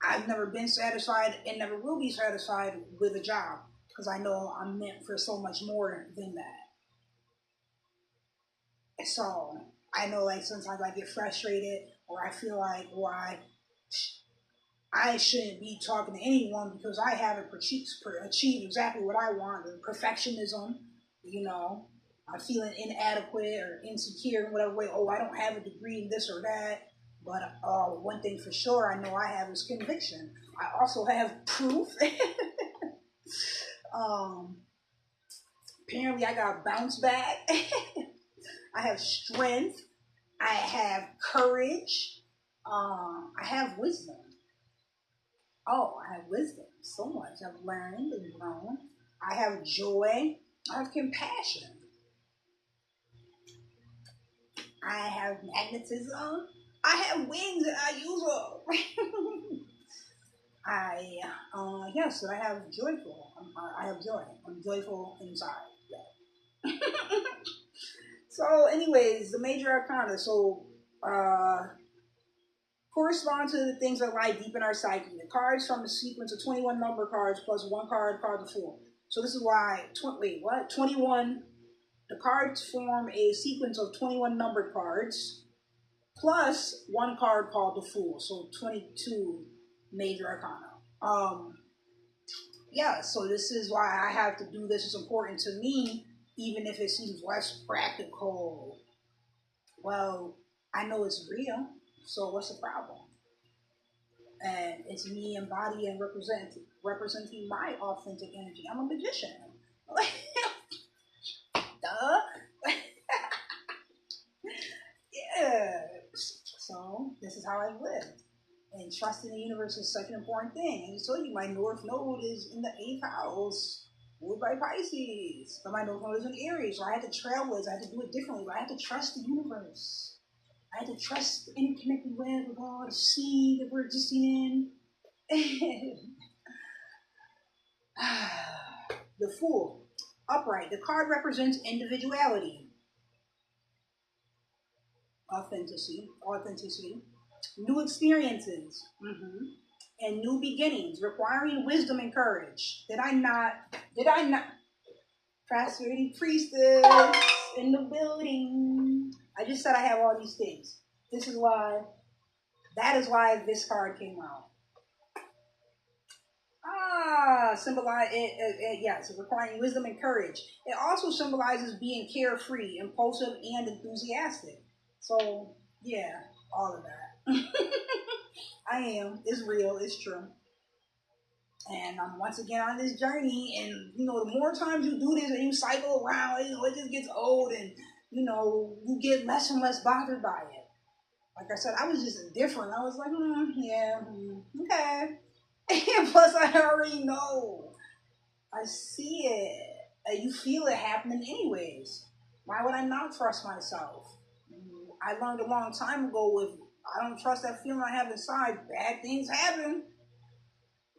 I've never been satisfied and never will be satisfied with a job, because I know I'm meant for so much more than that. So I know, like, sometimes I get frustrated, or I feel like, why I shouldn't be talking to anyone because I haven't achieved exactly what I want. And perfectionism, you know, I'm feeling inadequate or insecure in whatever way. Oh, I don't have a degree in this or that. But one thing for sure I know I have is conviction. I also have proof. um, Apparently, I got bounce back. I have strength. I have courage. I have wisdom. Oh, I have wisdom. So much I've learned and grown. I have joy. I have compassion. I have magnetism. I have wings and I use them. Yes, I have joyful. I have joy. I'm joyful inside. Yeah. So, anyways, the major arcana. So, correspond to the things that lie deep in our psyche. The cards from the sequence of 21 number cards plus one card the Fool. So this is why, 21, the cards form a sequence of 21 numbered cards plus one card called the Fool. So 22 major arcana. Yeah, so this is why I have to do this. It's important to me, even if it seems less practical. Well, I know it's real, so what's the problem? And it's me embodying and representing my authentic energy. I'm a magician. Duh. Yeah. So this is how I've lived. And trusting the universe is such an important thing. And so you, my North Node is in the 8th house, ruled by Pisces. But my North Node is in Aries, so I had to travel it. I had to do it differently. But I had to trust the universe. I had to trust the interconnected web of all the sea that we're existing in. The Fool. Upright. The card represents individuality, authenticity, new experiences, and new beginnings, requiring wisdom and courage. Did I not? Prosperity priestess in the building. I just said I have all these things. That is why this card came out. Symbolize it, yes, requiring wisdom and courage. It also symbolizes being carefree, impulsive, and enthusiastic. So, yeah, all of that. I am. It's real. It's true. And I'm once again on this journey. And, the more times you do this and you cycle around, it just gets old and, you get less and less bothered by it. Like I said, I was just indifferent. I was like, okay. And plus, I already know. I see it. And you feel it happening anyways. Why would I not trust myself? I learned a long time ago, if I don't trust that feeling I have inside, bad things happen.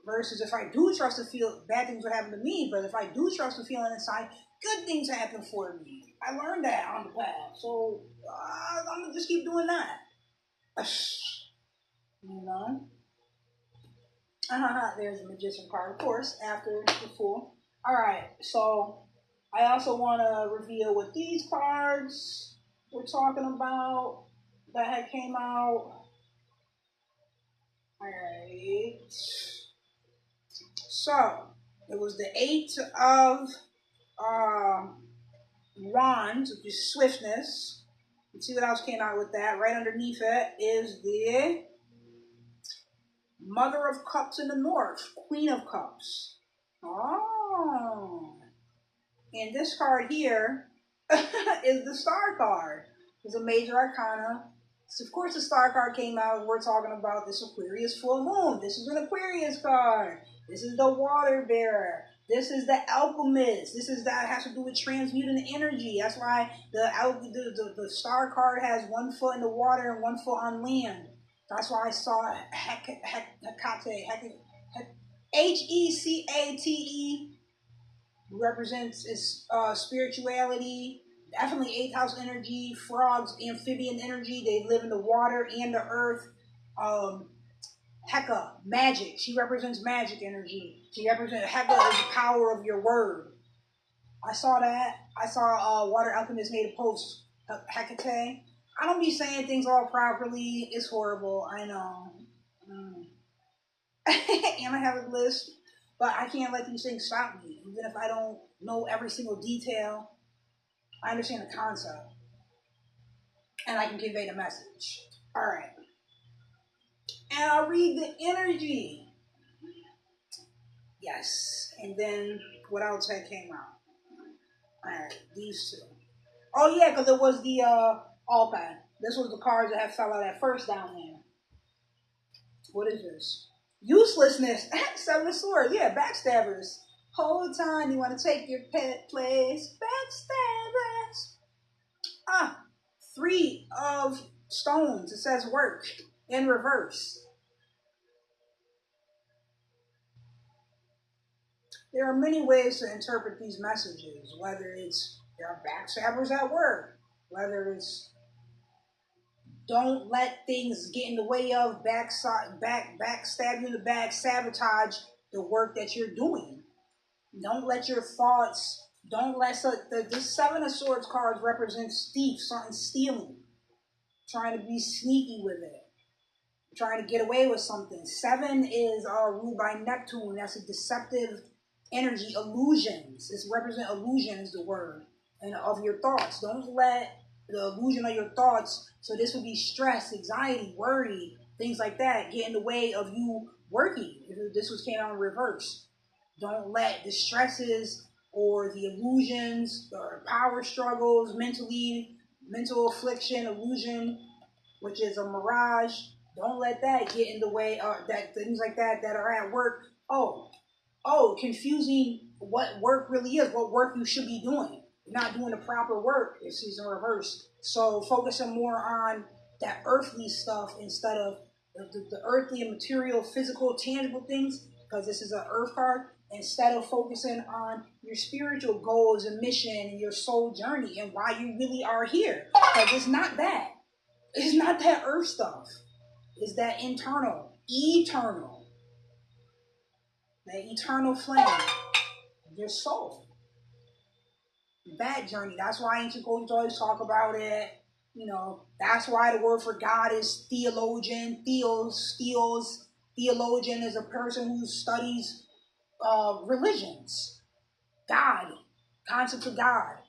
Versus if I do trust the feel, bad things would happen to me. But if I do trust the feeling inside, good things happen for me. I learned that on the path. So I'm going to just keep doing that. There's a magician card, of course, after the Fool. All right, so I also want to reveal what these cards we're talking about that had came out. All right. So it was the 8 of Wands, which is swiftness. Let's see what else came out with that. Right underneath it is the Mother of Cups in the North, Queen of Cups. Oh. And this card here is the Star card. It's a major arcana. So of course the Star card came out. We're talking about this Aquarius full moon. This is an Aquarius card. This is the Water Bearer. This is the Alchemist. That has to do with transmuting energy. That's why the Star card has one foot in the water and one foot on land. That's why I saw Hecate, Hecate, represents its spirituality, definitely 8th house energy, frogs, amphibian energy. They live in the water and the earth. Heka, magic. She represents magic energy. Heka is the power of your word. I saw that. I saw Water Alchemist made a post, Hecate. I don't be saying things all properly. It's horrible. I know. And I have a list. But I can't let these things stop me. Even if I don't know every single detail, I understand the concept. And I can convey the message. All right. And I'll read the energy. Yes. And then what else that came out? Alright, these two. Oh yeah, because it was the okay. This was the cards that had fell out at first down there. What is this? Uselessness. Seven of Swords. Yeah, backstabbers. Whole time you want to take your pet place. Backstabbers. Ah, Three of Stones. It says work in reverse. There are many ways to interpret these messages, whether it's there are backstabbers at work, whether it's don't let things get in the way of backstab you in the back, sabotage the work that you're doing. Don't let your thoughts, don't let the Seven of Swords cards represents thief, something stealing, trying to be sneaky with it, trying to get away with something. Seven is ruled by Neptune. That's a deceptive energy, illusions. This represent illusion is the word, and of your thoughts. Don't let the illusion of your thoughts, so this would be stress, anxiety, worry, things like that, get in the way of you working. If this was came out in reverse. Don't let the stresses or the illusions or power struggles, mental affliction, illusion, which is a mirage. Don't let that get in the way of that things like that are at work. Confusing what work really is, what work you should be doing. You're not doing the proper work. It's in reverse. So focusing more on that earthly stuff instead of the earthly and material, physical, tangible things, because this is an earth card, instead of focusing on your spiritual goals and mission and your soul journey and why you really are here. Because it's not that. It's not that earth stuff. It's that internal, eternal, that eternal flame, your soul. That journey. That's why ancient cultures always talk about it. You know, that's why the word for God is theologian. Theologian is a person who studies religions. God, concept of God,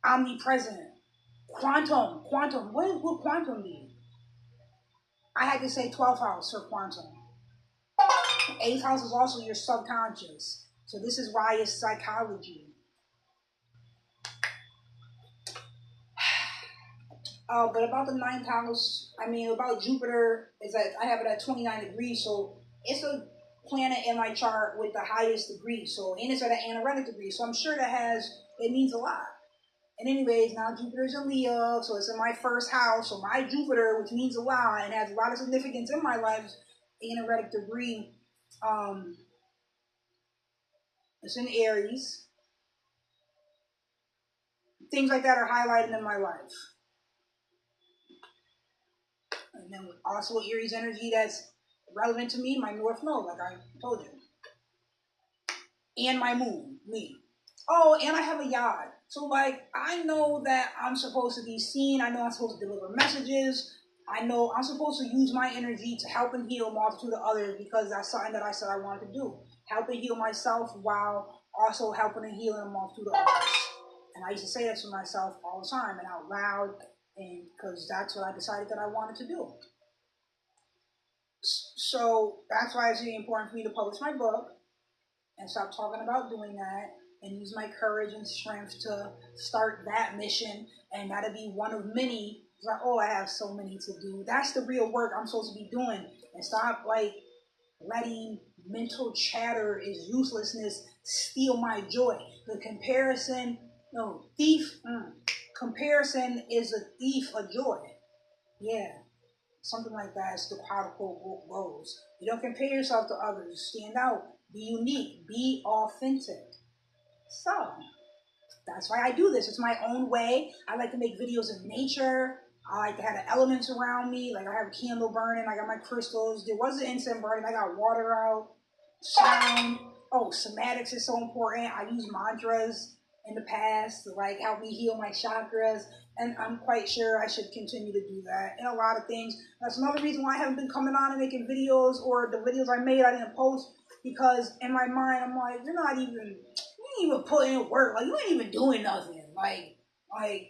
omnipresent, quantum. What would quantum be? I had to say 12th house for quantum. 8th house is also your subconscious. So this is why it's psychology. But about the 9th house, about Jupiter, is that I have it at 29 degrees. So it's a planet in my chart with the highest degree. So, and it's at an anaretic degree. So I'm sure it means a lot. And anyways, now Jupiter's in Leo, so it's in my first house. So my Jupiter, which means a lot and has a lot of significance in my life, anaretic degree, it's in Aries. Things like that are highlighted in my life. And then also Aries energy that's relevant to me, my North Node, like I told you. And my moon, me. Oh, and I have a yacht. So, I know that I'm supposed to be seen. I know I'm supposed to deliver messages. I know I'm supposed to use my energy to help and heal a multitude of others because that's something that I said I wanted to do. Help and heal myself while also helping and healing a multitude of others. And I used to say that to myself all the time and out loud, and because that's what I decided that I wanted to do. So that's why it's really important for me to publish my book and stop talking about doing that and use my courage and strength to start that mission, and that'll be one of many. It's like, I have so many to do. That's the real work I'm supposed to be doing, and stop letting mental chatter is uselessness steal my joy. The comparison, comparison is a thief of joy. Yeah. Something like that is how the quote goes. You don't compare yourself to others. Stand out. Be unique. Be authentic. So, that's why I do this. It's my own way. I like to make videos of nature. I like to have the elements around me. Like I have a candle burning. I got my crystals. There was an incense burning. I got water out. Sound. Somatics is so important. I use mantras in the past to help me heal my chakras. And I'm quite sure I should continue to do that and a lot of things. That's another reason why I haven't been coming on and making videos, or the videos I made I didn't post, because in my mind I'm like, you ain't even putting in work. You ain't even doing nothing.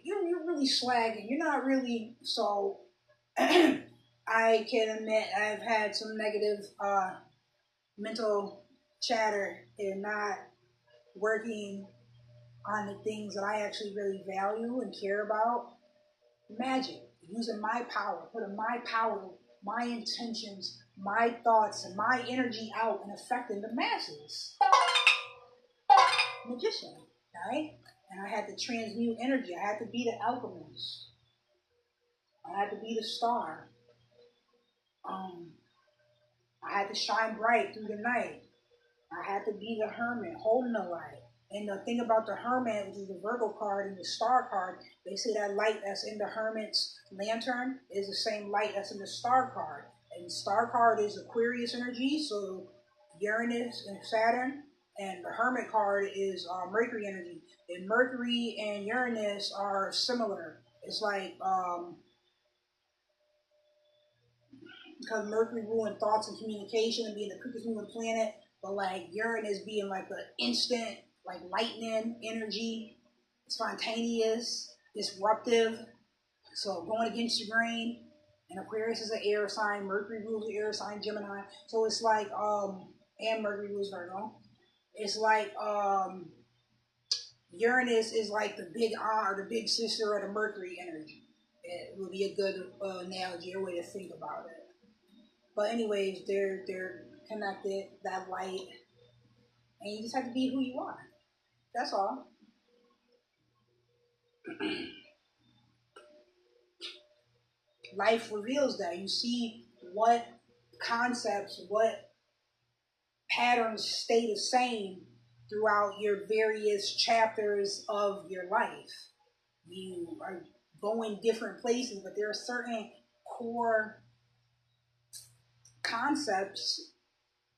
You're really slagging. You're not really. So I can admit I've had some negative mental chatter and not working on the things that I actually really value and care about. Imagine using my power, putting my power, my intentions, my thoughts, and my energy out and affecting the masses. Magician, right? And I had to transmute energy. I had to be the alchemist. I had to be the star. Um, I had to shine bright through the night. I had to be the hermit, holding the light. And the thing about the hermit, which is the Virgo card and the star card, they say that light that's in the hermit's lantern is the same light that's in the star card. And the star card is Aquarius energy, so Uranus and Saturn. And the hermit card is Mercury energy. And Mercury and Uranus are similar. It's like because Mercury ruling thoughts and communication and being the quickest moving planet, but like Uranus being like the instant, like lightning energy, spontaneous, disruptive. So going against the grain. And Aquarius is an air sign. Mercury rules the air sign, Gemini. So it's like and Mercury rules Virgo. It's like Uranus is like the big aunt or the big sister of the Mercury energy. It would be a good analogy or way to think about it. But anyways, they're connected, that light, and you just have to be who you are. That's all. Life reveals that. You see what concepts, what patterns stay the same throughout your various chapters of your life. You are going different places, but there are certain core concepts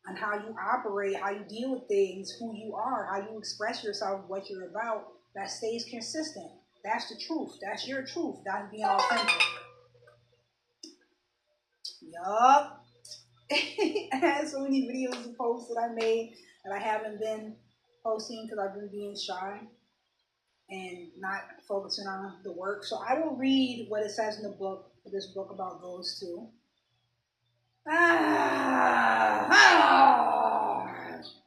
on how you operate, how you deal with things, who you are, how you express yourself, what you're about, that stays consistent. That's the truth. That's your truth. That's being authentic. Yup. I had so many videos and posts that I made that I haven't been posting because I've been being shy and not focusing on the work. So I will read what it says in the book, this book about those two.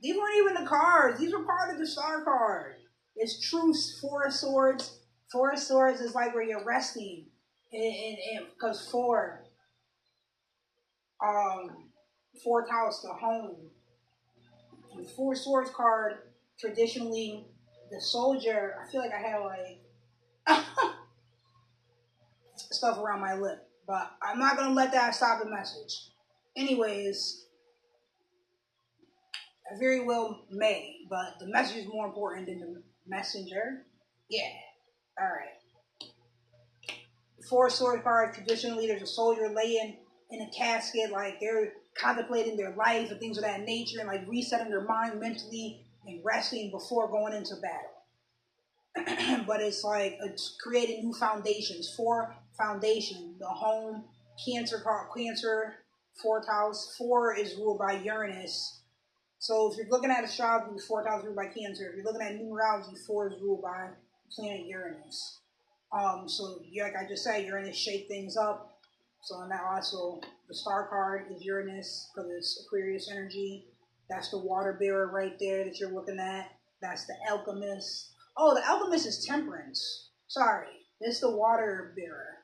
These weren't even the cards. These were part of the star card. It's truce, four of swords. Four of swords is like where you're resting. Because fourth house, the home. The four swords card, traditionally, the soldier, I feel like I have like stuff around my lip. But I'm not going to let that stop the message. Anyways, I very well may, but the message is more important than the messenger. Yeah. All right. Four sword card. Traditionally, there's a soldier laying in a casket, like they're contemplating their life and things of that nature, and like resetting their mind mentally and resting before going into battle. But it's like it's creating new foundations. Four foundation. The home, Cancer card, Cancer, fourth house. Four is ruled by Uranus. So if you're looking at astrology, 4th house ruled by Cancer. If you're looking at numerology, 4 is ruled by planet Uranus. So like I just said, Uranus shake things up. So and that also the star card is Uranus because it's Aquarius energy. That's the water bearer right there that you're looking at. That's the alchemist. Oh, the alchemist is Temperance. Sorry, it's the water bearer.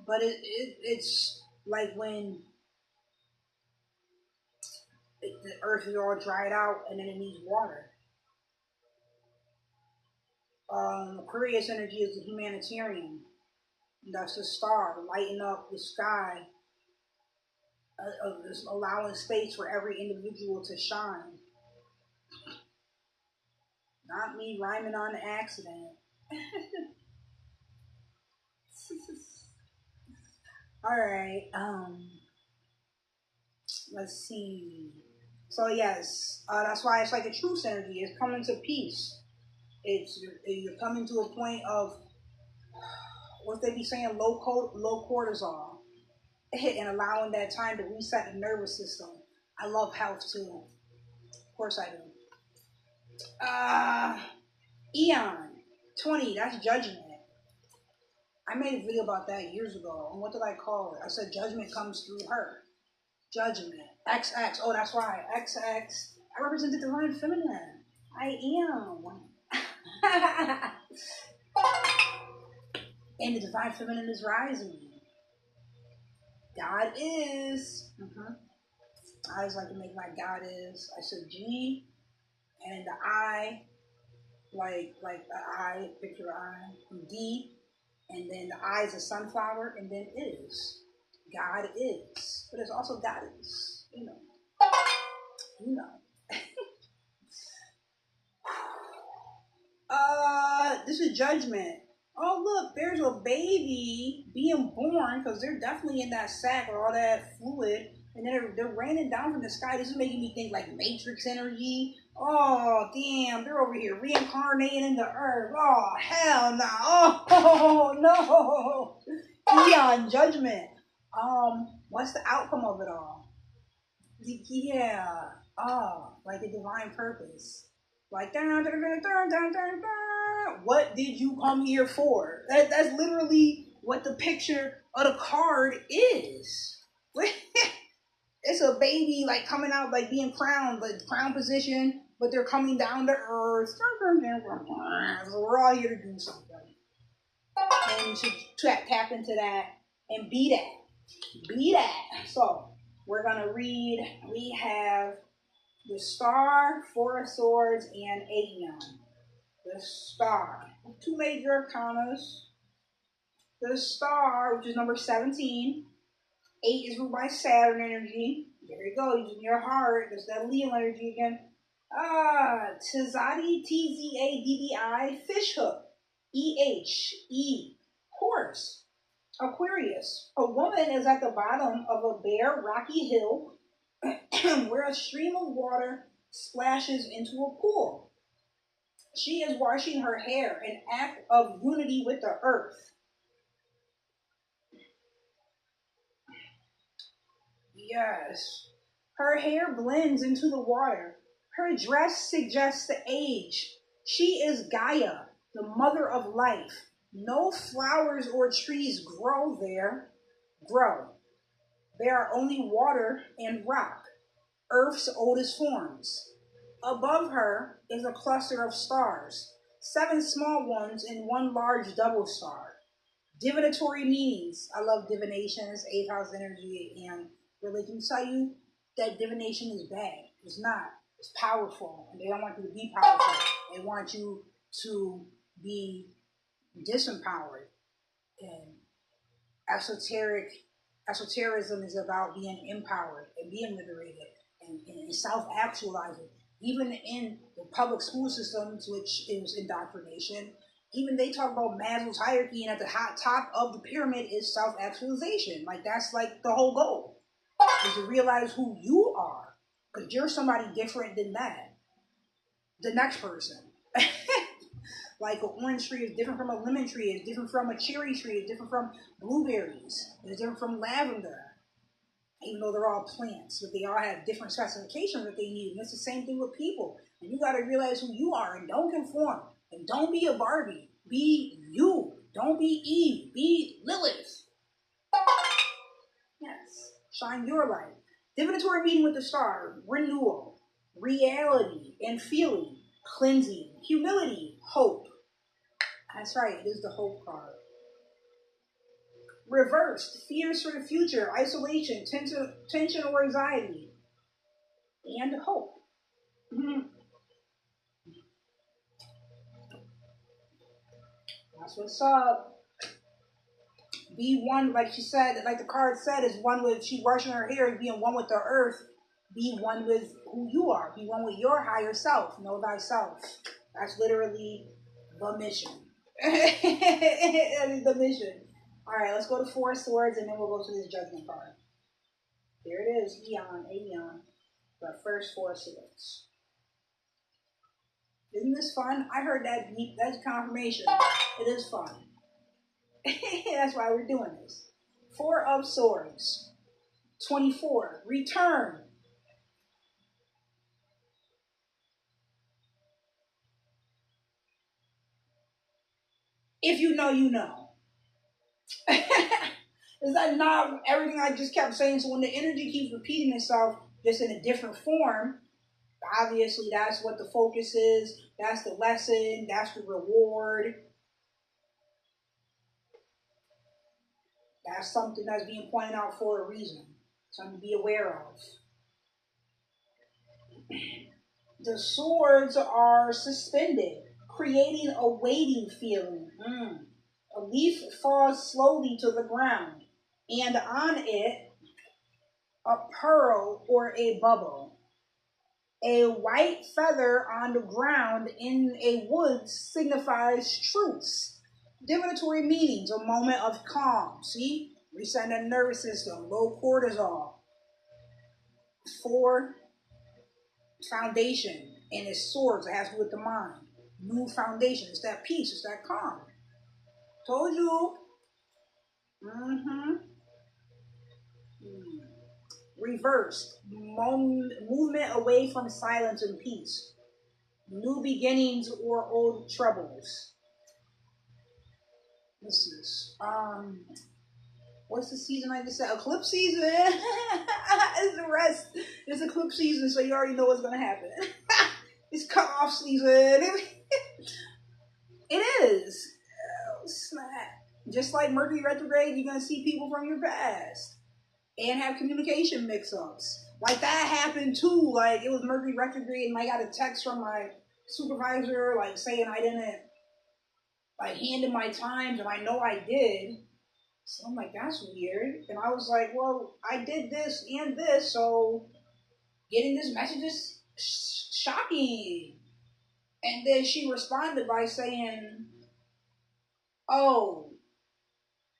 But it's like when the earth is all dried out and then it needs water. Aquarius energy is the humanitarian. That's the star, lighting up the sky, allowing space for every individual to shine. Not me rhyming on accident. All right. Let's see. So yes, that's why it's like a truth energy. It's coming to peace. You're coming to a point of what they be saying, low cortisol, and allowing that time to reset the nervous system. I love health too. Of course I do. Eon 20. That's judgment. I made a video about that years ago. And what did I call it? I said judgment comes through her. Judgment. XX. Oh, that's right. XX. I represent the divine feminine. I am. And the divine feminine is rising. God is. I always like to make my God is. I said G and the I, like the I, picture I, and D, and then the I is a sunflower, and then is. God is. But it's also God is. You know. You know. This is judgment. Oh, look, there's a baby being born because they're definitely in that sack or all that fluid. And then they're raining down from the sky. This is making me think like Matrix energy. Oh, damn, they're over here reincarnating in the earth. Oh, hell no. Oh, no. Eon judgment. What's the outcome of it all? Yeah. Oh, like a divine purpose. Like, dun, dun, dun, dun, dun, dun, dun. What did you come here for? That's literally what the picture of the card is. It's a baby like coming out, like being crowned, like crown position, but they're coming down to earth. So we're all here to do something. And you should tap into that and be that. Be that. So we're going to read. We have the Star, Four of Swords, and Aeon. The Star. Two major arcanas. The Star, which is number 17. 8 is ruled by Saturn energy. There you go, using your heart. There's that Leo energy again. Tzadi, Tzaddi, fish hook. EHE, horse. Aquarius. A woman is at the bottom of a bare, rocky hill where a stream of water splashes into a pool. She is washing her hair, an act of unity with the earth. Yes. Her hair blends into the water. Her dress suggests the age. She is Gaia, the mother of life. No flowers or trees grow there. There are only water and rock, Earth's oldest forms. Above her is a cluster of stars, 7 small ones and 1 large double star. Divinatory meanings. I love divinations, 8th house energy, and religion tell you that divination is bad. It's not. It's powerful. And they don't want you to be powerful. They want you to be disempowered. And esotericism is about being empowered and being liberated and self-actualizing. Even in the public school systems, which is indoctrination, even they talk about Maslow's hierarchy, and at the top of the pyramid is self-actualization. Like, that's like the whole goal, is to realize who you are, because you're somebody different than that, the next person. Like an orange tree is different from a lemon tree, it's different from a cherry tree, it's different from blueberries, it's different from lavender. Even though they're all plants, but they all have different specifications that they need. And it's the same thing with people. And you got to realize who you are and don't conform. And don't be a Barbie. Be you. Don't be Eve. Be Lilith. Yes. Shine your light. Divinatory meeting with the star. Renewal. Reality and feeling. Cleansing. Humility. Hope. That's right. It is the hope card. Reversed, fears for the future, isolation, tension or anxiety, and hope. That's what's up. Be one, like she said, like the card said, is one with, she brushing her hair, being one with the earth. Be one with who you are. Be one with your higher self. Know thyself. That's literally the mission. That is the mission. All right, let's go to 4 swords, and then we'll go to this judgment card. There it is, Aeon. The first 4 swords. Isn't this fun? I heard that. That's confirmation. It is fun. That's why we're doing this. 4 of swords. 24. Return. If you know, you know. Is that not everything I just kept saying? So when the energy keeps repeating itself, just in a different form, obviously that's what the focus is. That's the lesson. That's the reward. That's something that's being pointed out for a reason. Something to be aware of. The swords are suspended, creating a waiting feeling. A leaf falls slowly to the ground, and on it, a pearl or a bubble. A white feather on the ground in a wood signifies truce. Divinatory meanings, a moment of calm. See? Resetting the nervous system, low cortisol. 4, foundation. And it's swords, it has to do with the mind. New foundation, it's that peace, it's that calm. Told you. Reversed. Movement away from silence and peace. New beginnings or old troubles. This is what's the season I just said? Eclipse season. It's the rest. It's eclipse season, so you already know what's gonna happen. It's cut off season. It is. Oh, snap. Just like Mercury retrograde, you're gonna see people from your past and have communication mix-ups. Like that happened too. Like it was Mercury retrograde, and I got a text from my supervisor, like saying I didn't like hand in my times, and I know I did. So I'm like, that's weird. And I was like, well, I did this and this, so getting this message is shocking. And then she responded by saying, oh,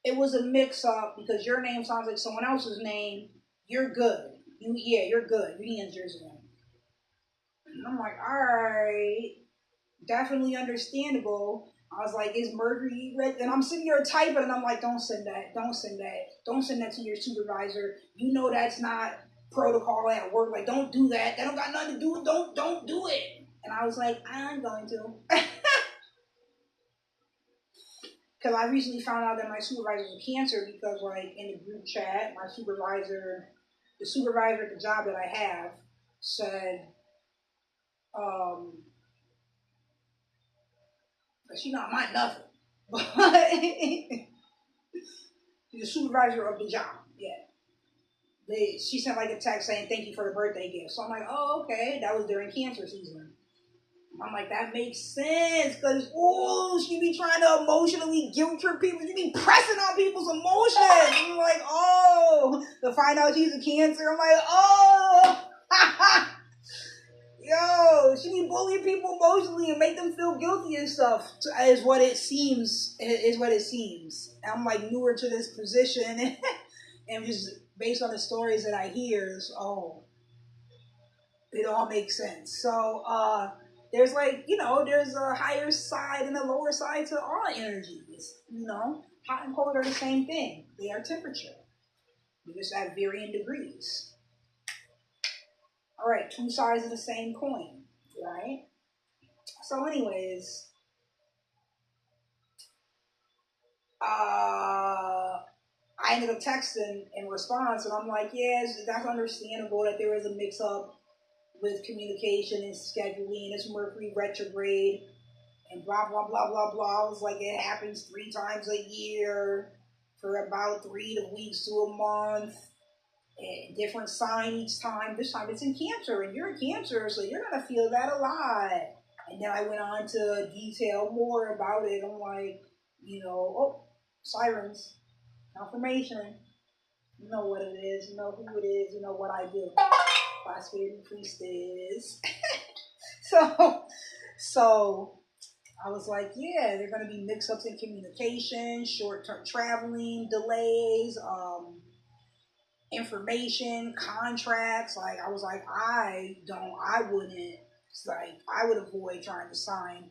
it was a mix-up because your name sounds like someone else's name. You're good. You're good. You need answers name. And I'm like, all right, definitely understandable. I was like, is Mercury red? And I'm sitting here typing, and I'm like, don't send that. Don't send that. Don't send that to your supervisor. You know that's not protocol at work. Like, don't do that. That don't got nothing to do with don't do it. And I was like, I'm going to. Because I recently found out that my supervisor was Cancer because, like, in the group chat, the supervisor at the job that I have said, she's not my nothing, but she's the supervisor of the job, yeah. She sent, like, a text saying, thank you for the birthday gift. So I'm like, oh, okay, that was during Cancer season. I'm like, that makes sense, because, she be trying to emotionally guilt trip people. She be pressing on people's emotions. And I'm like, to find out she's a Cancer, I'm like, yo, she be bullying people emotionally and make them feel guilty and stuff, is what it seems. And I'm, like, newer to this position, and just based on the stories that I hear, it all makes sense. So, there's there's a higher side and a lower side to all energies. Hot and cold are the same thing. They are temperature. They just at varying degrees. All right, two sides of the same coin, right? So, anyways, I ended up texting in response, and I'm like, yes, that's understandable that there is a mix-up with communication and scheduling. It's Mercury retrograde and blah, blah, blah, blah, blah. I was like, it happens 3 times a year for about 3 weeks to a month. And different sign each time. This time it's in Cancer, and you're a Cancer, so you're going to feel that a lot. And then I went on to detail more about it. I'm like, sirens, confirmation. You know what it is. You know who it is. You know what I do. Prosperity Priestess. So I was like, yeah, there are going to be mix-ups in communication, short-term traveling, delays, information, contracts. Like, I was like, I would avoid trying to sign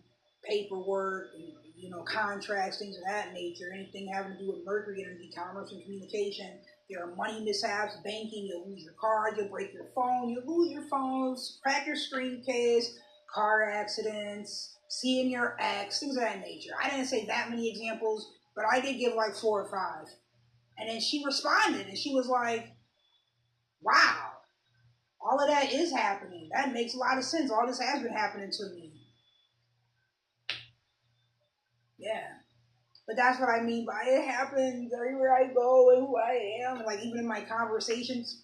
paperwork and, contracts, things of that nature, anything having to do with Mercury energy, commerce and communication. There are money mishaps, banking, you'll lose your card, you'll break your phone, you'll lose your phones, crack your screen case, car accidents, seeing your ex, things of that nature. I didn't say that many examples, but I did give like 4 or 5. And then she responded and she was like, wow, all of that is happening. That makes a lot of sense. All this has been happening to me. Yeah. But that's what I mean by it happens everywhere I go and who I am. And like even in my conversations.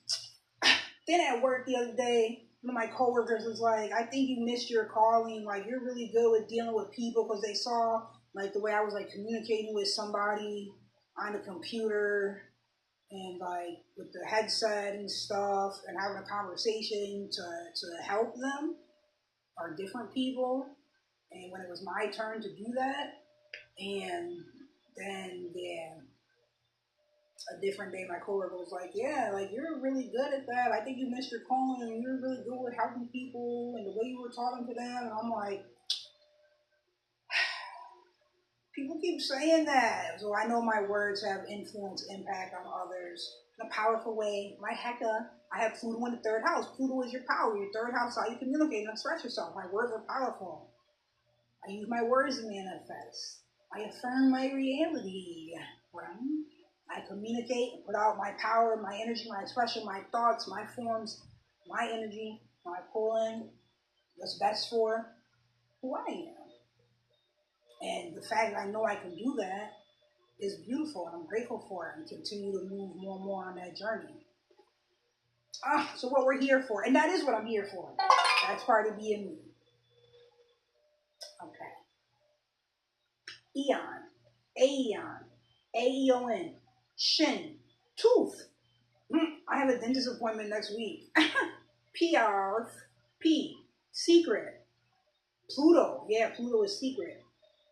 Then at work the other day, one of my coworkers was like, I think you missed your calling. Like you're really good with dealing with people because they saw like the way I was like communicating with somebody on the computer and like with the headset and stuff and having a conversation to help them or different people. And when it was my turn to do that, and then yeah, a different day my coworker was like, yeah, like you're really good at that. I think you missed your calling and you're really good with helping people and the way you were talking to them. And I'm like, people keep saying that. So I know my words have influence, impact on others in a powerful way. My hecka, I have Pluto in the third house. Pluto is your power. Your third house is how you communicate and express yourself. My words are powerful. I use my words to manifest. I affirm my reality. Right? I communicate and put out my power, my energy, my expression, my thoughts, my forms, my energy, my pulling, what's best for who I am. And the fact that I know I can do that is beautiful, and I'm grateful for it and continue to move more and more on that journey. So what we're here for, and that is what I'm here for. That's part of being me. Okay. Eon, Aeon, Aeon, Shin, Tooth. I have a dentist appointment next week. P, secret. Pluto, yeah, Pluto is secret.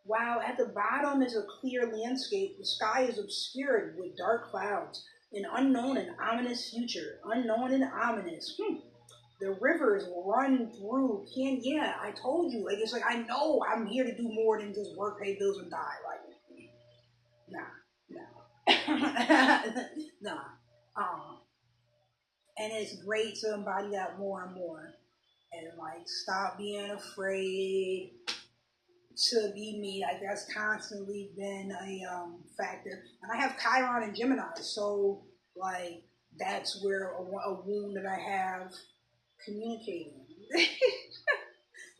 Wow, at the bottom is a clear landscape. The sky is obscured with dark clouds. An unknown and ominous future. Unknown and ominous. The rivers run through. Yeah, I told you. Like, it's like, I know I'm here to do more than just work, pay bills, and die. Like, nah. And it's great to embody that more and more. And, like, stop being afraid to be me. Like that's constantly been a factor. And I have Chiron and Gemini, so like that's where a wound that I have communicating,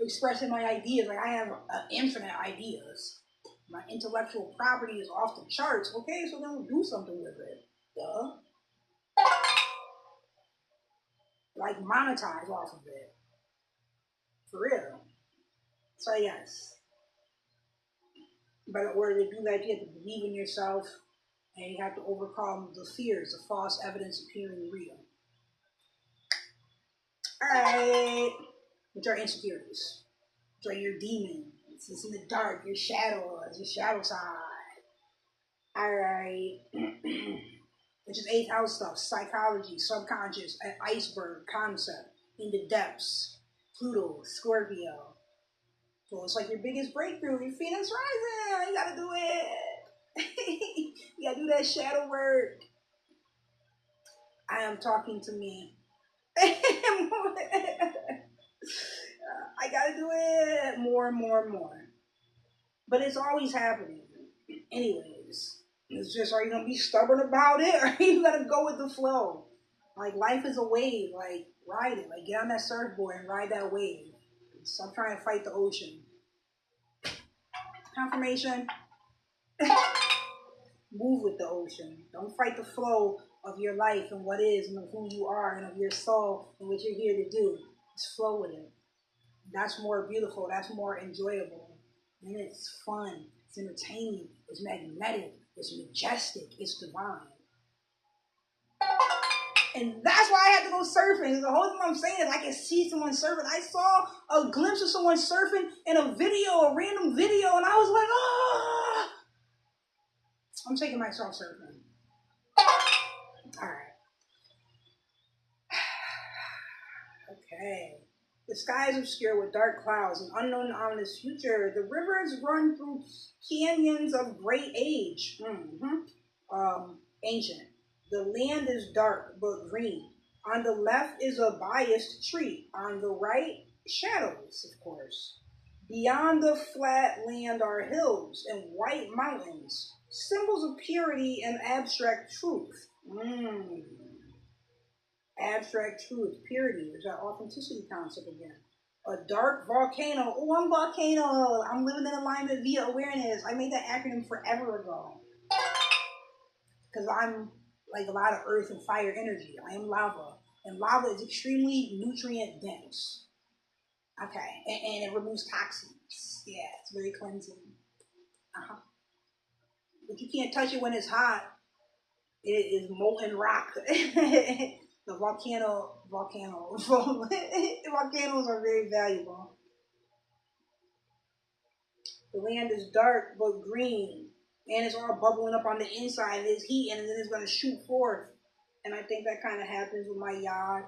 expressing my ideas. Like I have infinite ideas. My intellectual property is off the charts. Okay, so then we'll do something with it. Duh. Like monetize off of it. For real. So yes. But in order to do that, you have to believe in yourself and you have to overcome the fears, the false evidence appearing real. Alright. Which are insecurities. Which are your demons. It's in the dark, your shadows, your shadow side. Alright. Which is 8th house stuff. Psychology, subconscious, an iceberg concept, in the depths. Pluto, Scorpio. So it's like your biggest breakthrough, your Phoenix rising. You gotta do it. You gotta do that shadow work. I am talking to me. I gotta do it more and more and more. But it's always happening. Anyways, it's just, are you gonna be stubborn about it or are you gonna go with the flow? Like life is a wave. Like ride it. Like get on that surfboard and ride that wave. Stop trying to fight the ocean. Confirmation. Move with the ocean. Don't fight the flow of your life and what is and of who you are and of your soul and what you're here to do. Just flow with it. That's more beautiful. That's more enjoyable. And it's fun. It's entertaining. It's magnetic. It's majestic. It's divine. And that's why I had to go surfing. The whole thing I'm saying is I can see someone surfing. I saw a glimpse of someone surfing in a video, a random video, and I was like, oh! I'm taking myself surfing. All right. Okay. The sky is obscure with dark clouds, an unknown and ominous future. The rivers run through canyons of great age. Ancient. The land is dark but green. On the left is a biased tree. On the right, shadows, of course. Beyond the flat land are hills and white mountains. Symbols of purity and abstract truth. Abstract truth, purity. There's that authenticity concept again. A dark volcano. Oh, I'm volcano. I'm living in alignment via awareness. I made that acronym forever ago. Because I'm like a lot of earth and fire energy. I am lava. And lava is extremely nutrient dense. Okay. And it removes toxins. Yeah, it's very cleansing. But you can't touch it when it's hot. It is molten rock. The volcanoes are very valuable. The land is dark but green, and it's all bubbling up on the inside. There's heat, and then it's going to shoot forth. And I think that kind of happens with my yacht.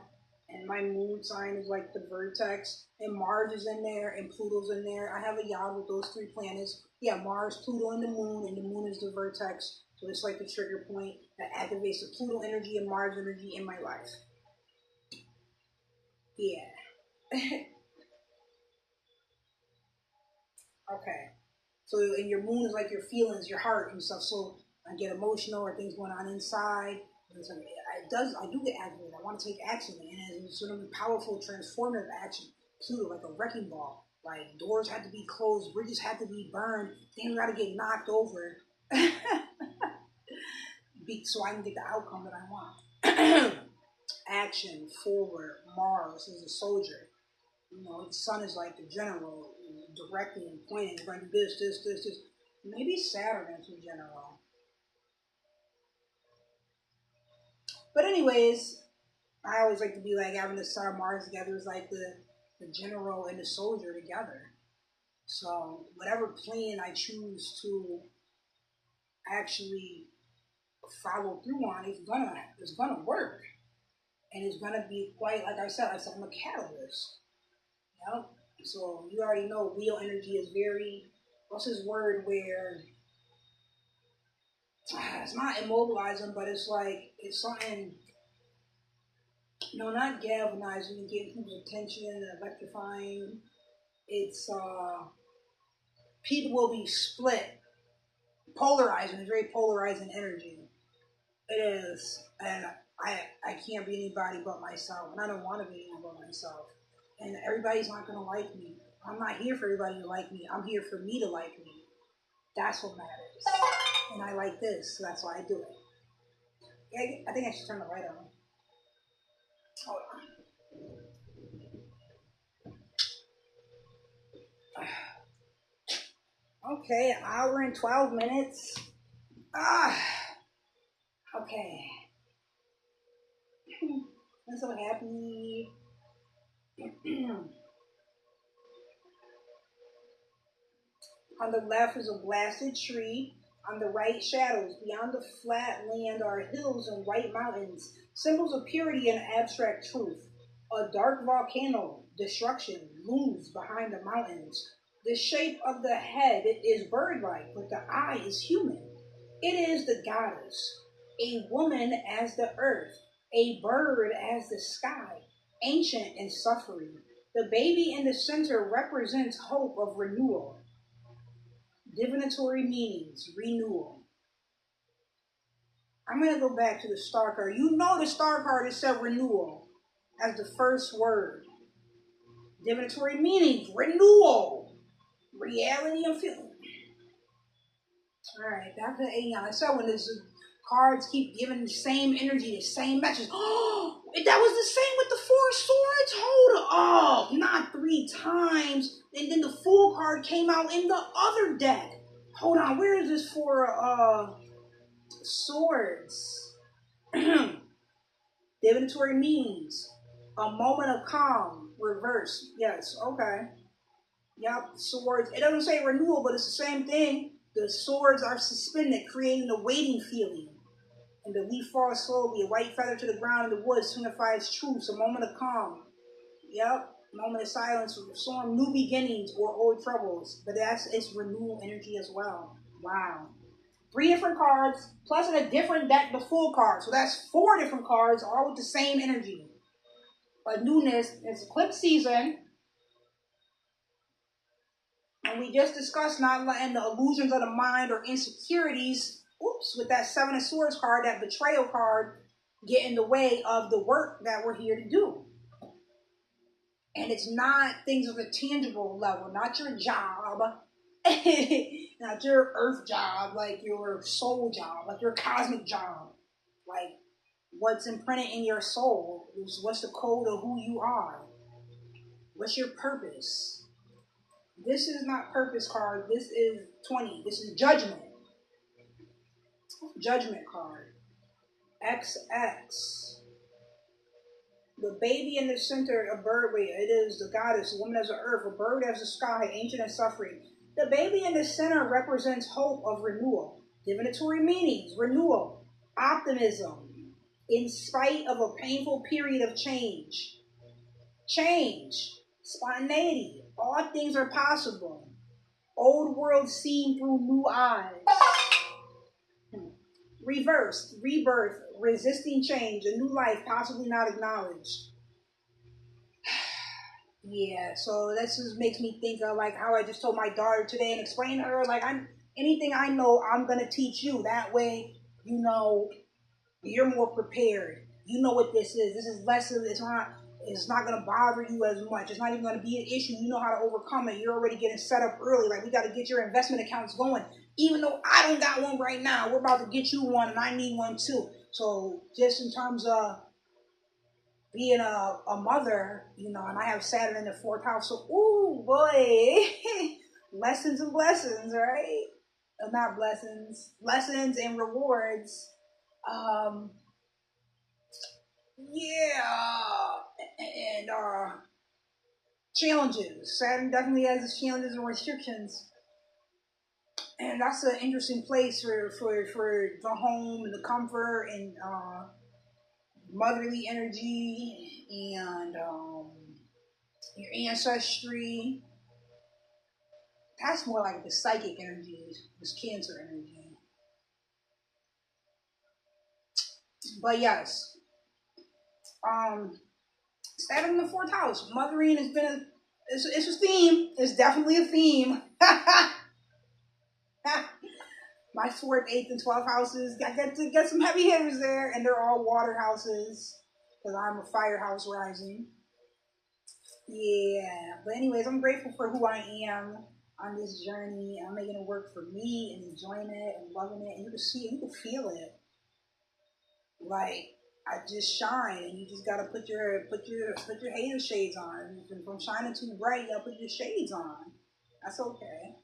And my moon sign is like the vertex, and Mars is in there, and Pluto's in there. I have a yacht with those three planets. Yeah, Mars, Pluto, and the moon is the vertex. So it's like the trigger point that activates the Pluto energy and Mars energy in my life. Yeah. Okay. So, and your moon is like your feelings, your heart and stuff. So I get emotional or things going on inside. I do get activated. I want to take action, and it's sort of a powerful, transformative action. Pluto, like a wrecking ball. Like doors had to be closed, bridges had to be burned, things got to get knocked over, so I can get the outcome that I want. Action, forward. Mars is a soldier. You know, the sun is like the general, directing and pointing, going to do this. Maybe Saturn is the general. But anyways, I always like to be like having the sun and Mars together is like the general and the soldier together. So whatever plan I choose to actually follow through on, it's gonna work, and it's gonna be quite like I said. I'm a catalyst. You know? So you already know Leo energy is very. What's his word? Where it's not immobilizing, but it's like it's something. No, not galvanizing and getting people's attention and electrifying. It's people will be split, polarizing. It's very polarizing energy. It is, and I can't be anybody but myself, and I don't want to be anyone but myself. And everybody's not gonna like me. I'm not here for everybody to like me. I'm here for me to like me. That's what matters. And I like this, so that's why I do it. Yeah, I think I should turn the light on. Hold on. Okay, an hour and 12 minutes. Okay. I'm so happy. On the left is a blasted tree. On the right, shadows. Beyond the flat land are hills and white mountains, symbols of purity and abstract truth. A dark volcano, destruction, looms behind the mountains. The shape of the head is bird-like, but the eye is human. It is the goddess, a woman as the earth, a bird as the sky, ancient and suffering. The baby in the center represents hope of renewal. Divinatory meanings, renewal. I'm going to go back to the star card. You know the star card is said renewal as the first word. Divinatory meanings, renewal. Reality and feeling. Alright, that's the 89. I said when this cards keep giving the same energy, the same message. Oh, that was the same with the Four Swords? Hold up, not 3 times. And then the Fool card came out in the other deck. Hold on, where is this for Swords? Divinatory means a moment of calm, reverse. Yes, okay. Yep, swords. It doesn't say renewal, but it's the same thing. The swords are suspended, creating a waiting feeling. And the leaf falls slowly, a white feather to the ground in the woods signifies truce, a moment of calm. Yep, moment of silence, storm, new beginnings, or old troubles. But it's renewal energy as well. Wow. 3 different cards, plus in a different deck, the full card. So that's 4 different cards, all with the same energy. A newness, it's eclipse season. And we just discussed not letting the illusions of the mind or insecurities, with that Seven of Swords card, that betrayal card, get in the way of the work that we're here to do. And it's not things of a tangible level, not your job, not your earth job, like your soul job, like your cosmic job. Like what's imprinted in your soul is what's the code of who you are. What's your purpose? This is not purpose card. This is 20. This is judgment. Judgment card. XX. The baby in the center, a bird, it is the goddess, the woman as the earth, a bird as the sky, ancient and suffering. The baby in the center represents hope of renewal, divinatory meanings, renewal, optimism, in spite of a painful period of change. Change, spontaneity, all things are possible. Old world seen through new eyes. Reverse, rebirth, resisting change, a new life possibly not acknowledged. Yeah, so this just makes me think of like how I just told my daughter today and explained to her, like, anything I know, I'm going to teach you. That way, you know, you're more prepared. You know what this is. This is less of, it's not going to bother you as much. It's not even going to be an issue. You know how to overcome it. You're already getting set up early. Like, we got to get your investment accounts going. Even though I don't got one right now, we're about to get you one, and I need one too. So just in terms of being a mother, you know, and I have Saturn in the 4th house, so, ooh, boy, lessons and blessings, right? Not blessings, lessons and rewards. Yeah, and challenges. Saturn definitely has its challenges and restrictions. And that's an interesting place for the home and the comfort and motherly energy and your ancestry. That's more like the psychic energy, this Cancer energy. But yes, Saturn in the 4th house, mothering has been it's a theme. It's definitely a theme. My 4th, 8th, and 12th houses, I get some heavy hitters there, and they're all water houses, because I'm a fire house rising. Yeah, but anyways, I'm grateful for who I am on this journey. I'm making it work for me and enjoying it and loving it, and you can see it, you can feel it. Like, I just shine, and you just gotta put your hater shades on. If I'm shining too bright, you gotta put your shades on. That's okay.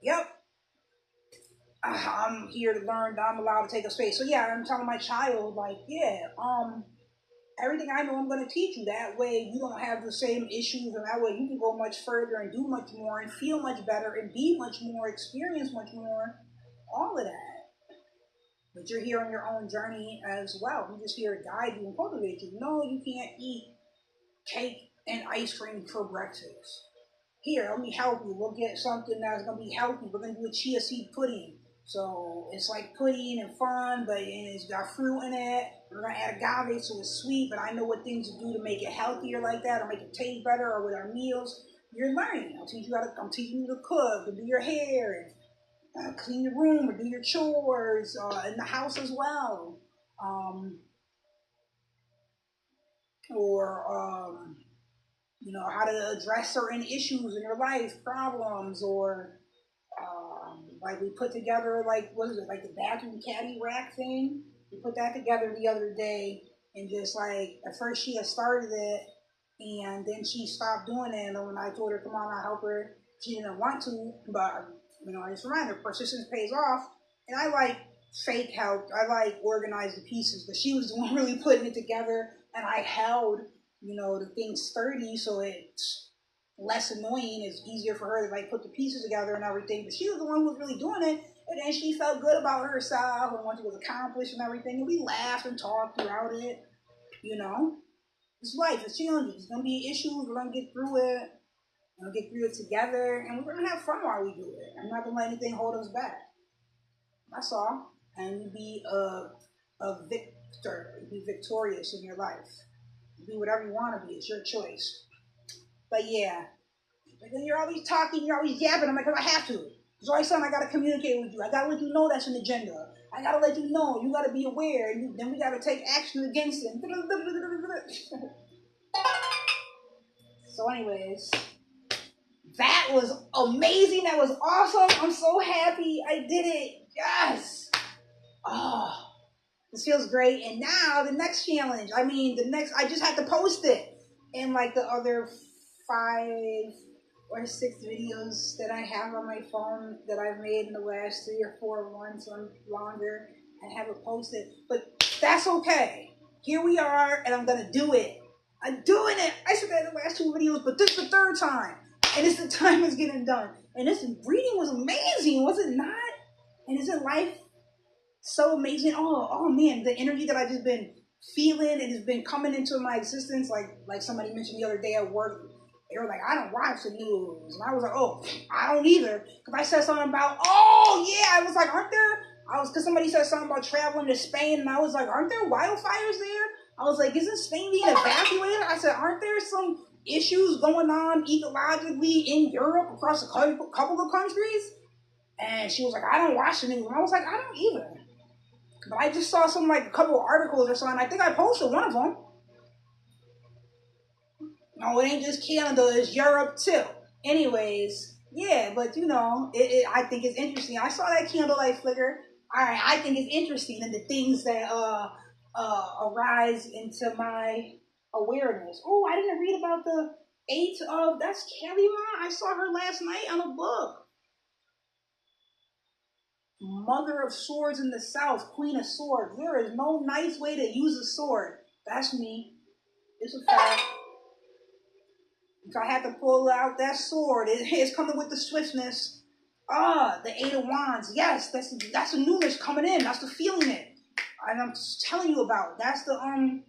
Yep. I'm here to learn that I'm allowed to take a space. So yeah, I'm telling my child, like, yeah, everything I know I'm going to teach you. That way you don't have the same issues, and that way you can go much further and do much more and feel much better and be much more, experience much more, all of that. But you're here on your own journey as well. I'm just here to guide you and cultivate you. No, you can't eat cake and ice cream for breakfast. Here, let me help you. We'll get something that's going to be healthy. We're going to do a chia seed pudding. So it's like pudding and fun, but it's got fruit in it. We're going to add agave, so it's sweet, but I know what things to do to make it healthier like that, or make it taste better, or with our meals. You're learning. I'm teaching you to cook, to do your hair, and clean your room, or do your chores in the house as well. You know, how to address certain issues in your life, problems, or like we put together, like, what is it, like the bathroom caddy rack thing? We put that together the other day, and just like, at first she had started it, and then she stopped doing it, and when I told her, come on, I'll help her, she didn't want to, but, you know, I just reminded her, persistence pays off, and I like fake help, I like organize the pieces, but she was the one really putting it together, and I held, you know, the thing sturdy, so it's less annoying. It's easier for her to like put the pieces together and everything. But she was the one who was really doing it, and then she felt good about herself and what she was accomplished and everything. And we laughed and talked throughout it. You know, it's life. It's challenging. It's gonna be issues. We're gonna get through it. We're gonna get through it together, and we're gonna have fun while we do it. I'm not gonna let anything hold us back. That's all. And you be a victor. You be victorious in your life. Be whatever you want to be. It's your choice. But yeah, Like, you're always talking, you're always yapping. I'm like, I have to. There's always something I got to communicate with you. I got to let you know that's an agenda. I got to let you know. You got to be aware. And then we got to take action against it. So anyways, that was amazing. That was awesome. I'm so happy I did it. Yes. Oh, this feels great. And now the next challenge. I just had to post it. And like the other 5 or 6 videos that I have on my phone that I've made in the last 3 or 4 months or longer, I haven't posted. But that's okay. Here we are, and I'm going to do it. I'm doing it. I said that in the last 2 videos, but this is the 3rd time. And it's the time it's getting done. And this reading was amazing, was it not? And isn't life so amazing? Oh man, the energy that I've just been feeling and has been coming into my existence. Like somebody mentioned the other day at work, they were like, I don't watch the news. And I was like, oh, I don't either. Because I said something about, I was like, because somebody said something about traveling to Spain, and I was like, aren't there wildfires there? I was like, isn't Spain being evacuated? I said, aren't there some issues going on ecologically in Europe across a couple of countries? And she was like, I don't watch the news. And I was like, I don't either. But I just saw a couple of articles or something. I think I posted one of them. No, it ain't just Canada, it's Europe too. Anyways, yeah, but I think it's interesting. I saw that candlelight flicker. I think it's interesting, and the things that arise into my awareness. Oh, I didn't read about the 8 of, that's Kelly Ma. I saw her last night on a book. Mother of Swords in the South, Queen of Swords. There is no nice way to use a sword. That's me. It's a fact. If I had to pull out that sword, it's coming with the swiftness. The 8 of Wands. Yes, that's the newness coming in. That's the feeling it. And I'm just telling you about. That's the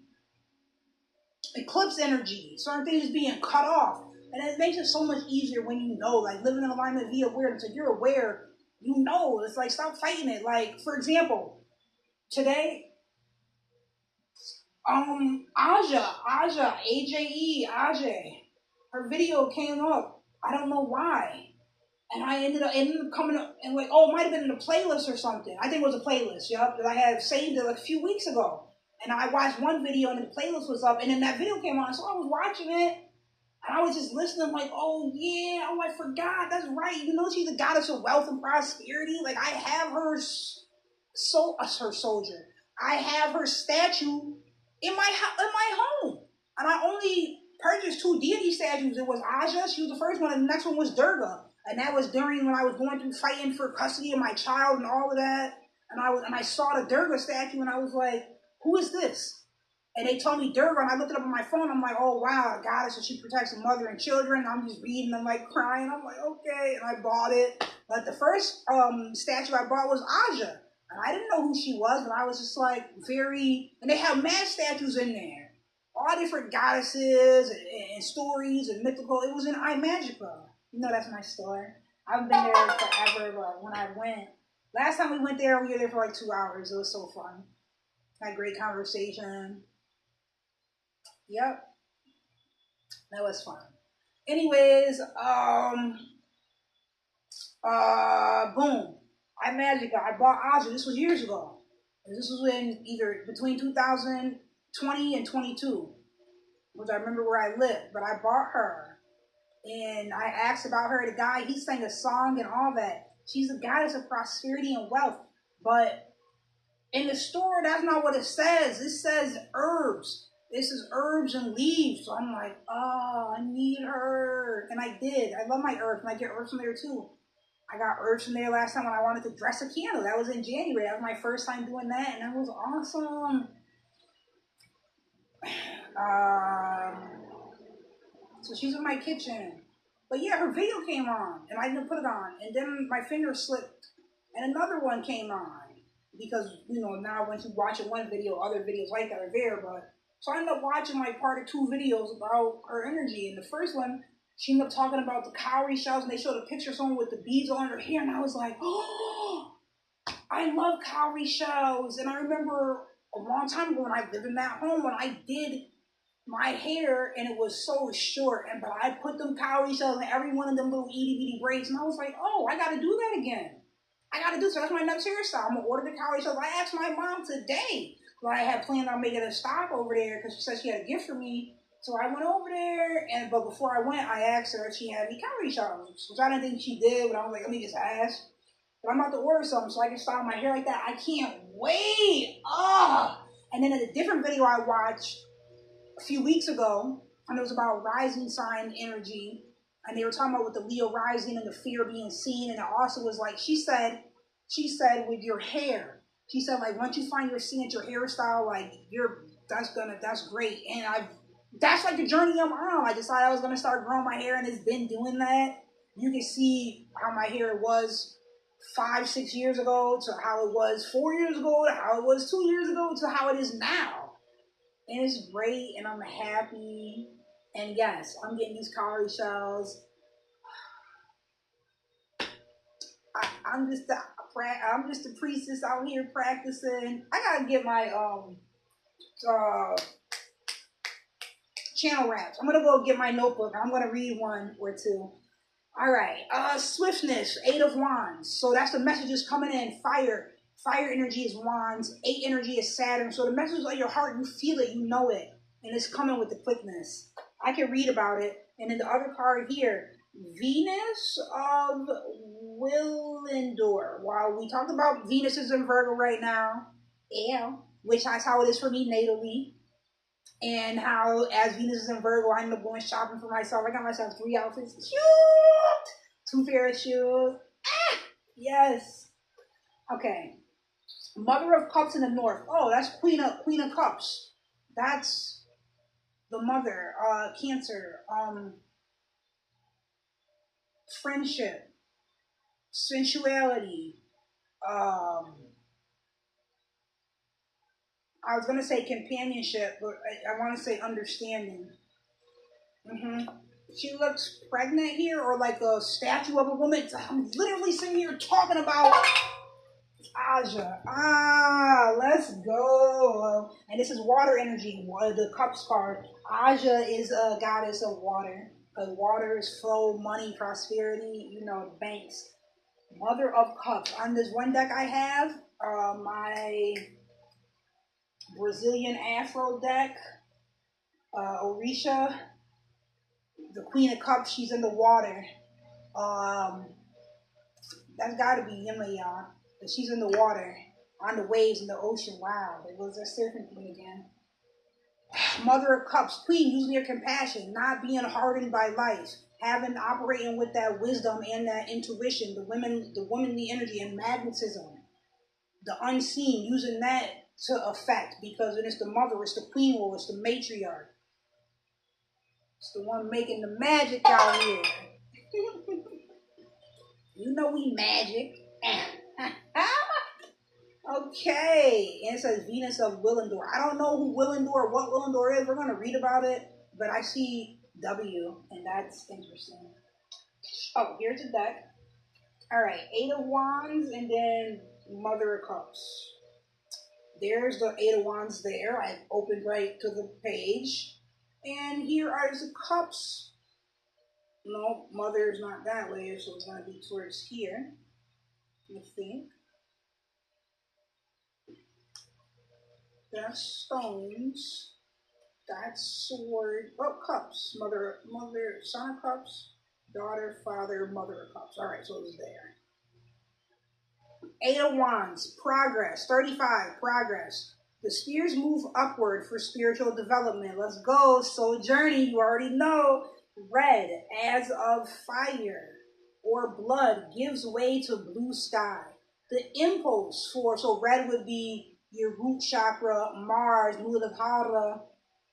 eclipse energy. Certain things being cut off. And it makes it so much easier when you know, like living in alignment via awareness. If you're aware, it's like, stop fighting it. Like, for example, today, Aja, AJE, her video came up. I don't know why. And I ended up coming up and it might have been in a playlist or something. I think it was a playlist, that I had saved it a few weeks ago. And I watched one video and the playlist was up, and then that video came on, so I was watching it. And I was just listening I forgot, that's right. She's the goddess of wealth and prosperity. Like, I have her her soldier. I have her statue in my home. And I only purchased 2 deity statues. It was Aja, she was the first one, and the next one was Durga. And that was during when I was going through fighting for custody of my child and all of that. And I saw the Durga statue, and I was like, who is this? And they told me Durga, and I looked it up on my phone. I'm like, oh, wow, the goddess, and she protects the mother and children. I'm just reading, I'm like crying. I'm like, okay. And I bought it. But the first statue I bought was Aja. And I didn't know who she was, but I was just like and they have mad statues in there. All different goddesses and stories and mythical. It was in iMagica. That's my store. I've been there forever, but when I went, last time we went there, we were there for 2 hours. It was so fun. Had great conversation. Yep. That was fun. Anyways, boom. iMagica. I bought Aja. This was years ago. This was in either between 2020 and 22, which I remember where I lived. But I bought her. And I asked about her. The guy, he sang a song and all that. She's the goddess of prosperity and wealth. But in the store, that's not what it says. It says herbs. This is herbs and leaves. So I'm like, I need her. And I did. I love my herbs. And I get herbs from there too. I got herbs from there last time when I wanted to dress a candle. That was in January. That was my first time doing that. And that was awesome. So she's in my kitchen. But yeah, her video came on. And I didn't put it on. And then my finger slipped. And another one came on. Because, now once you watch one video, other videos like that are there. But so I ended up watching part of 2 videos about her energy. And the first one, she ended up talking about the cowrie shells, and they showed a picture of someone with the beads on her hair, and I was like, oh, I love cowrie shells. And I remember a long time ago when I lived in that home, when I did my hair, and it was so short, but I put them cowrie shells in every one of them little itty bitty braids, and I was like, oh, I got to do that again. I got to do so. That's my next hairstyle. I'm gonna order the cowrie shells. I asked my mom today, but I had planned on making a stop over there because she said she had a gift for me. So I went over there, but before I went, I asked her if she had any cowrie shells, which I didn't think she did. But I was like, let me just ask. But I'm about to order something so I can style my hair like that. I can't wait. And then in a different video I watched a few weeks ago, and it was about rising sign energy, and they were talking about with the Leo rising and the fear being seen, and it also was like she said with your hair, she said like once you find your signature hairstyle, like that's great, and that's like the journey I'm on. I decided I was gonna start growing my hair, and it's been doing that. You can see how my hair was 5-6 years ago to how it was 4 years ago to how it was 2 years ago to how it is now. And it's great, and I'm happy. And yes, I'm getting these cowrie shells. I'm just a priestess out here practicing. I gotta get my channel wraps. I'm gonna go get my notebook. I'm gonna read one or two. All right. Swiftness, 8 of Wands. So that's the messages coming in. Fire. Fire energy is Wands. 8 energy is Saturn. So the message on your heart, you feel it, you know it. And it's coming with the quickness. I can read about it. And then the other card here, Venus of Willendor. While we talked about Venus is in Virgo right now. Yeah. Which is how it is for me natally. And how, as Venus is in Virgo, I end up going shopping for myself. I got myself 3 outfits. Cute! 2 pair of shoes. Yes. Okay. Mother of Cups in the North. Oh, that's Queen of Cups. That's the mother. Cancer. Friendship. Sensuality. I was going to say companionship, but I want to say understanding. She looks pregnant here, or like a statue of a woman. I'm literally sitting here talking about Aja. Let's go. And this is water energy, the Cups card. Aja is a goddess of water. Because water is flow, money, prosperity, banks. Mother of Cups. On this one deck I have, my Brazilian Afro deck, Orisha, the Queen of Cups, she's in the water. That's got to be Yima, y'all. But she's in the water, on the waves in the ocean. Wow, there goes that surfing queen again. Mother of Cups, Queen, using your compassion, not being hardened by life, operating with that wisdom and that intuition, the womanly energy and magnetism, the unseen, using that to affect, because when it's the mother, it's the queen, or it's the matriarch. It's the one making the magic out here. You know we magic. Okay. And it says Venus of Willendor. I don't know who Willendor, what Willendor is. We're going to read about it. But I see W, and that's interesting. Oh, here's the deck. All right. 8 of Wands, and then Mother of Cups. There's the 8 of Wands there. I opened right to the page. And here are the cups. No, Mother is not that way, so it's going to be towards here, I think. That's stones. That's sword. Oh, cups. Mother, son of cups, daughter, father, mother of cups. All right, so it's there. 8 of Wands, progress. 35, progress. The spheres move upward for spiritual development. Let's go. Soul journey, you already know. Red, as of fire or blood, gives way to blue sky. The impulse so red would be your root chakra, Mars, Muladhara,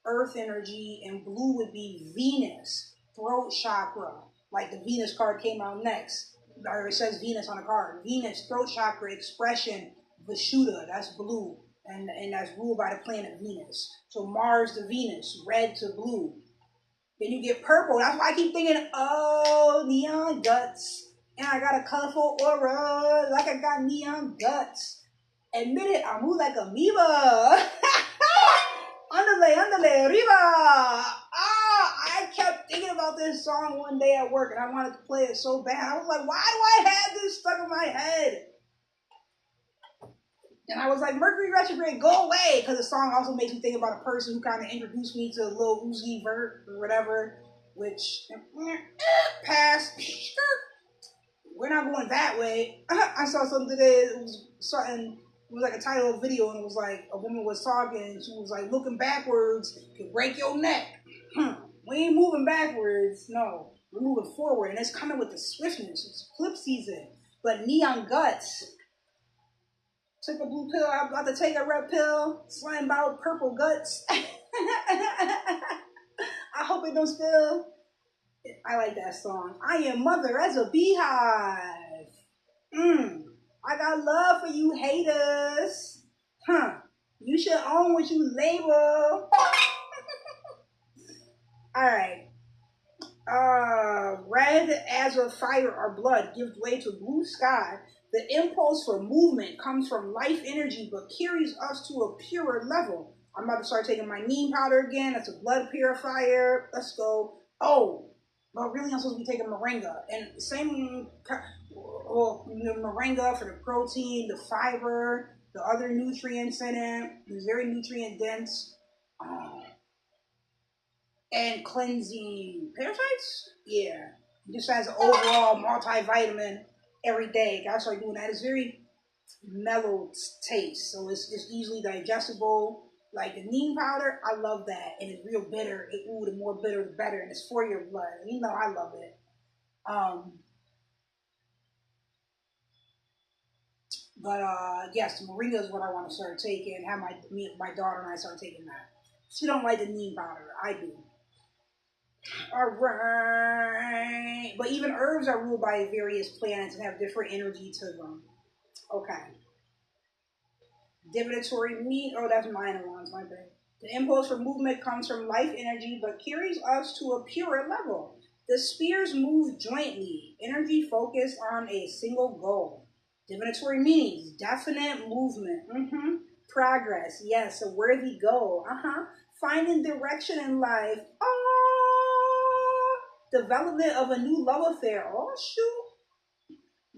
earth energy, and blue would be Venus, throat chakra. Like the Venus card came out next. Or it says Venus on the card. Venus, throat chakra, expression, Vishuddha, that's blue. And that's ruled by the planet Venus. So Mars to Venus, red to blue. Then you get purple. That's why I keep thinking, oh, neon guts. And I got a colorful aura, like I got neon guts. Admit it, I move like amoeba. On the andale, andale, arriba. I kept thinking about this song one day at work, and I wanted to play it so bad. I was like, why do I have this stuck in my head? And I was like, Mercury retrograde, go away. Because the song also makes me think about a person who kind of introduced me to Lil Uzi Vert or whatever, which passed. We're not going that way. I saw something today. It was like a title of a video, and it was like a woman was talking, and she was like, looking backwards could break your neck. We ain't moving backwards. No, we're moving forward, and it's coming with the swiftness. It's flip season. But Neon Guts. Took a blue pill. I'm about to take a red pill. Slime about purple guts. I hope it don't spill. I like that song. I am mother as a beehive. I got love for you haters. You should own what you label. Alright. Red as of fire or blood gives way to blue sky. The impulse for movement comes from life energy but carries us to a purer level. I'm about to start taking my neem powder again. That's a blood purifier. Let's go. Oh, but really I'm supposed to be taking moringa. And same, moringa for the protein, the fiber, the other nutrients in it. It's very nutrient dense. And cleansing parasites? Yeah. Just has an overall multivitamin every day. Gotta start doing that. It's very mellow taste, so it's easily digestible. Like the neem powder, I love that, and it's real bitter. The more bitter, the better, and it's for your blood. You know, I love it. Yes, the moringa is what I want to start taking. Have my daughter and I start taking that. She don't like the neem powder. I do. All right. But even herbs are ruled by various planets and have different energy to them. Okay. Divinatory meat. Oh, that's minor ones, my bad. The impulse for movement comes from life energy, but carries us to a purer level. The spheres move jointly, energy focused on a single goal. Divinatory meanings, definite movement. Progress, yes, a worthy goal. Finding direction in life. Development of a new love affair. Oh, shoot.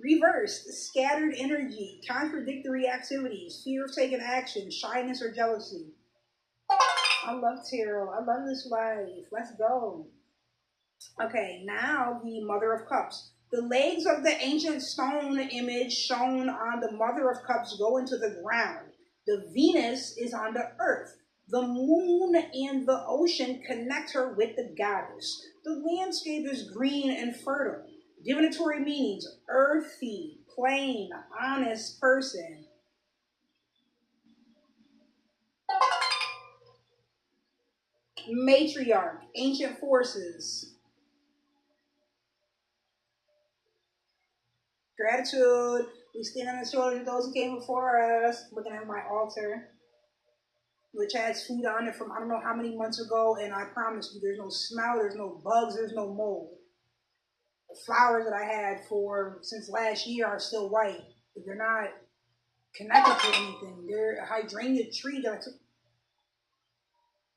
Reversed, scattered energy, contradictory activities, fear of taking action, shyness or jealousy. I love tarot. I love this life. Let's go. Okay, now the Mother of Cups. The legs of the ancient stone image shown on the Mother of Cups go into the ground. The Venus is on the earth. The moon and the ocean connect her with the goddess. The landscape is green and fertile. Divinatory meanings, earthy, plain, honest person. Matriarch, ancient forces. Gratitude. We stand on the shoulders of those who came before us. Looking at my altar, which has food on it from I don't know how many months ago, and I promise you there's no smell, there's no bugs, there's no mold. The flowers that I had since last year are still white. They're not connected to anything. They're a hydrangea tree that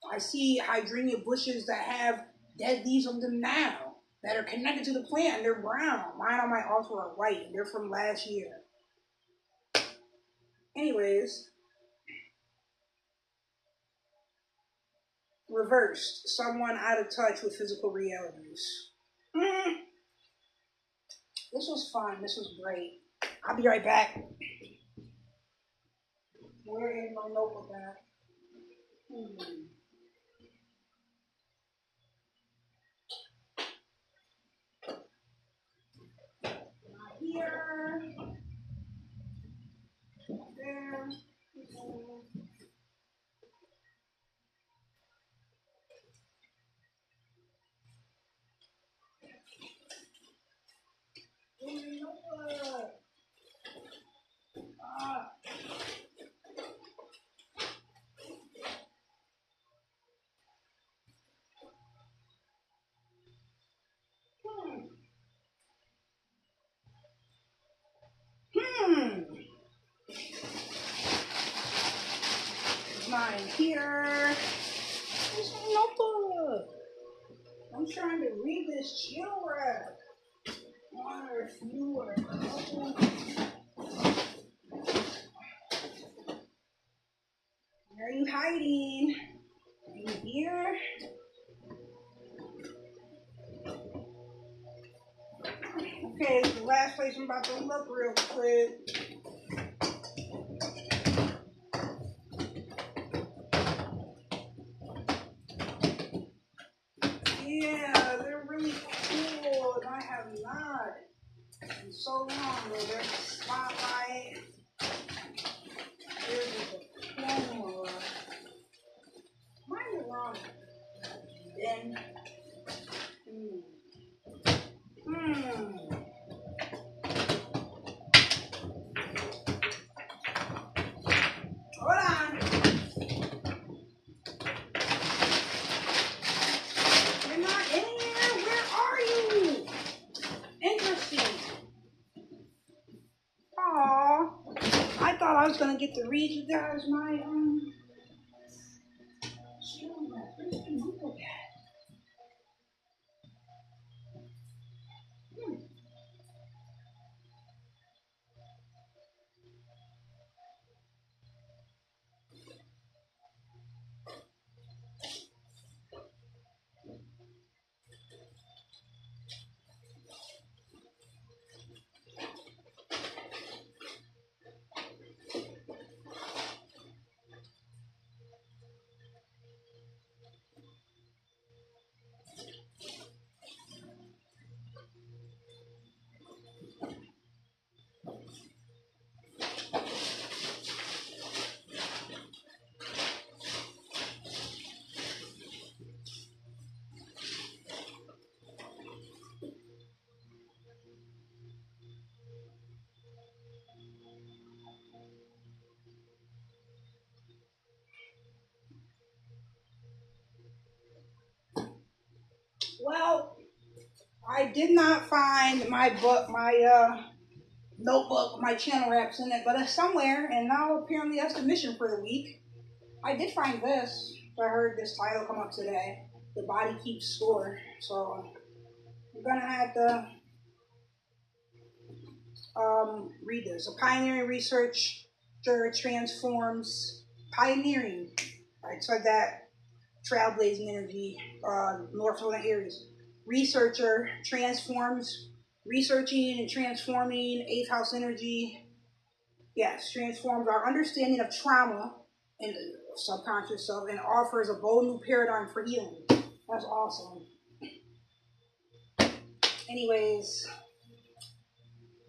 I see hydrangea bushes that have dead leaves on them now that are connected to the plant, and they're brown. Mine on my altar are white, and they're from last year. Anyways, reversed. Someone out of touch with physical realities. This was fun. This was great. I'll be right back. Where is my notebook at? Not here. There. Notebook. Mine here. I'm trying to read this chill rap. One or a few or a couple. Where are you hiding? Are you here? Okay, this is the last place I'm about to look real quick. Yeah, they're really cool, and I have not in so long. There's a spotlight. There's a diploma. Am I in the wrong? Then. Hold on. You're not in here? Where are you? Interesting. Aw. I thought I was going to get to read you guys my, well, I did not find my book, my notebook, my channel wraps in it, but it's somewhere, and now apparently that's the mission for the week. I did find this. I heard this title come up today. The Body Keeps Score. So I'm gonna have to read this. A pioneering researcher transforms pioneering. I said that trailblazing energy, North Northern Aries. Researcher transforms, researching and transforming 8th house energy. Yes, transforms our understanding of trauma and subconscious self and offers a bold new paradigm for healing. That's awesome. Anyways,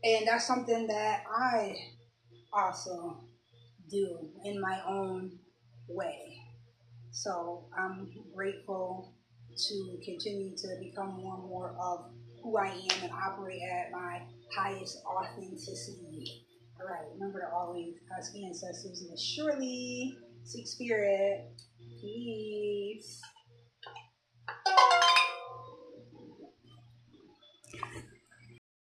and that's something that I also do in my own way. So I'm grateful to continue to become more and more of who I am and operate at my highest authenticity. All right, remember to always ask ancestors and surely seek spirit. Peace.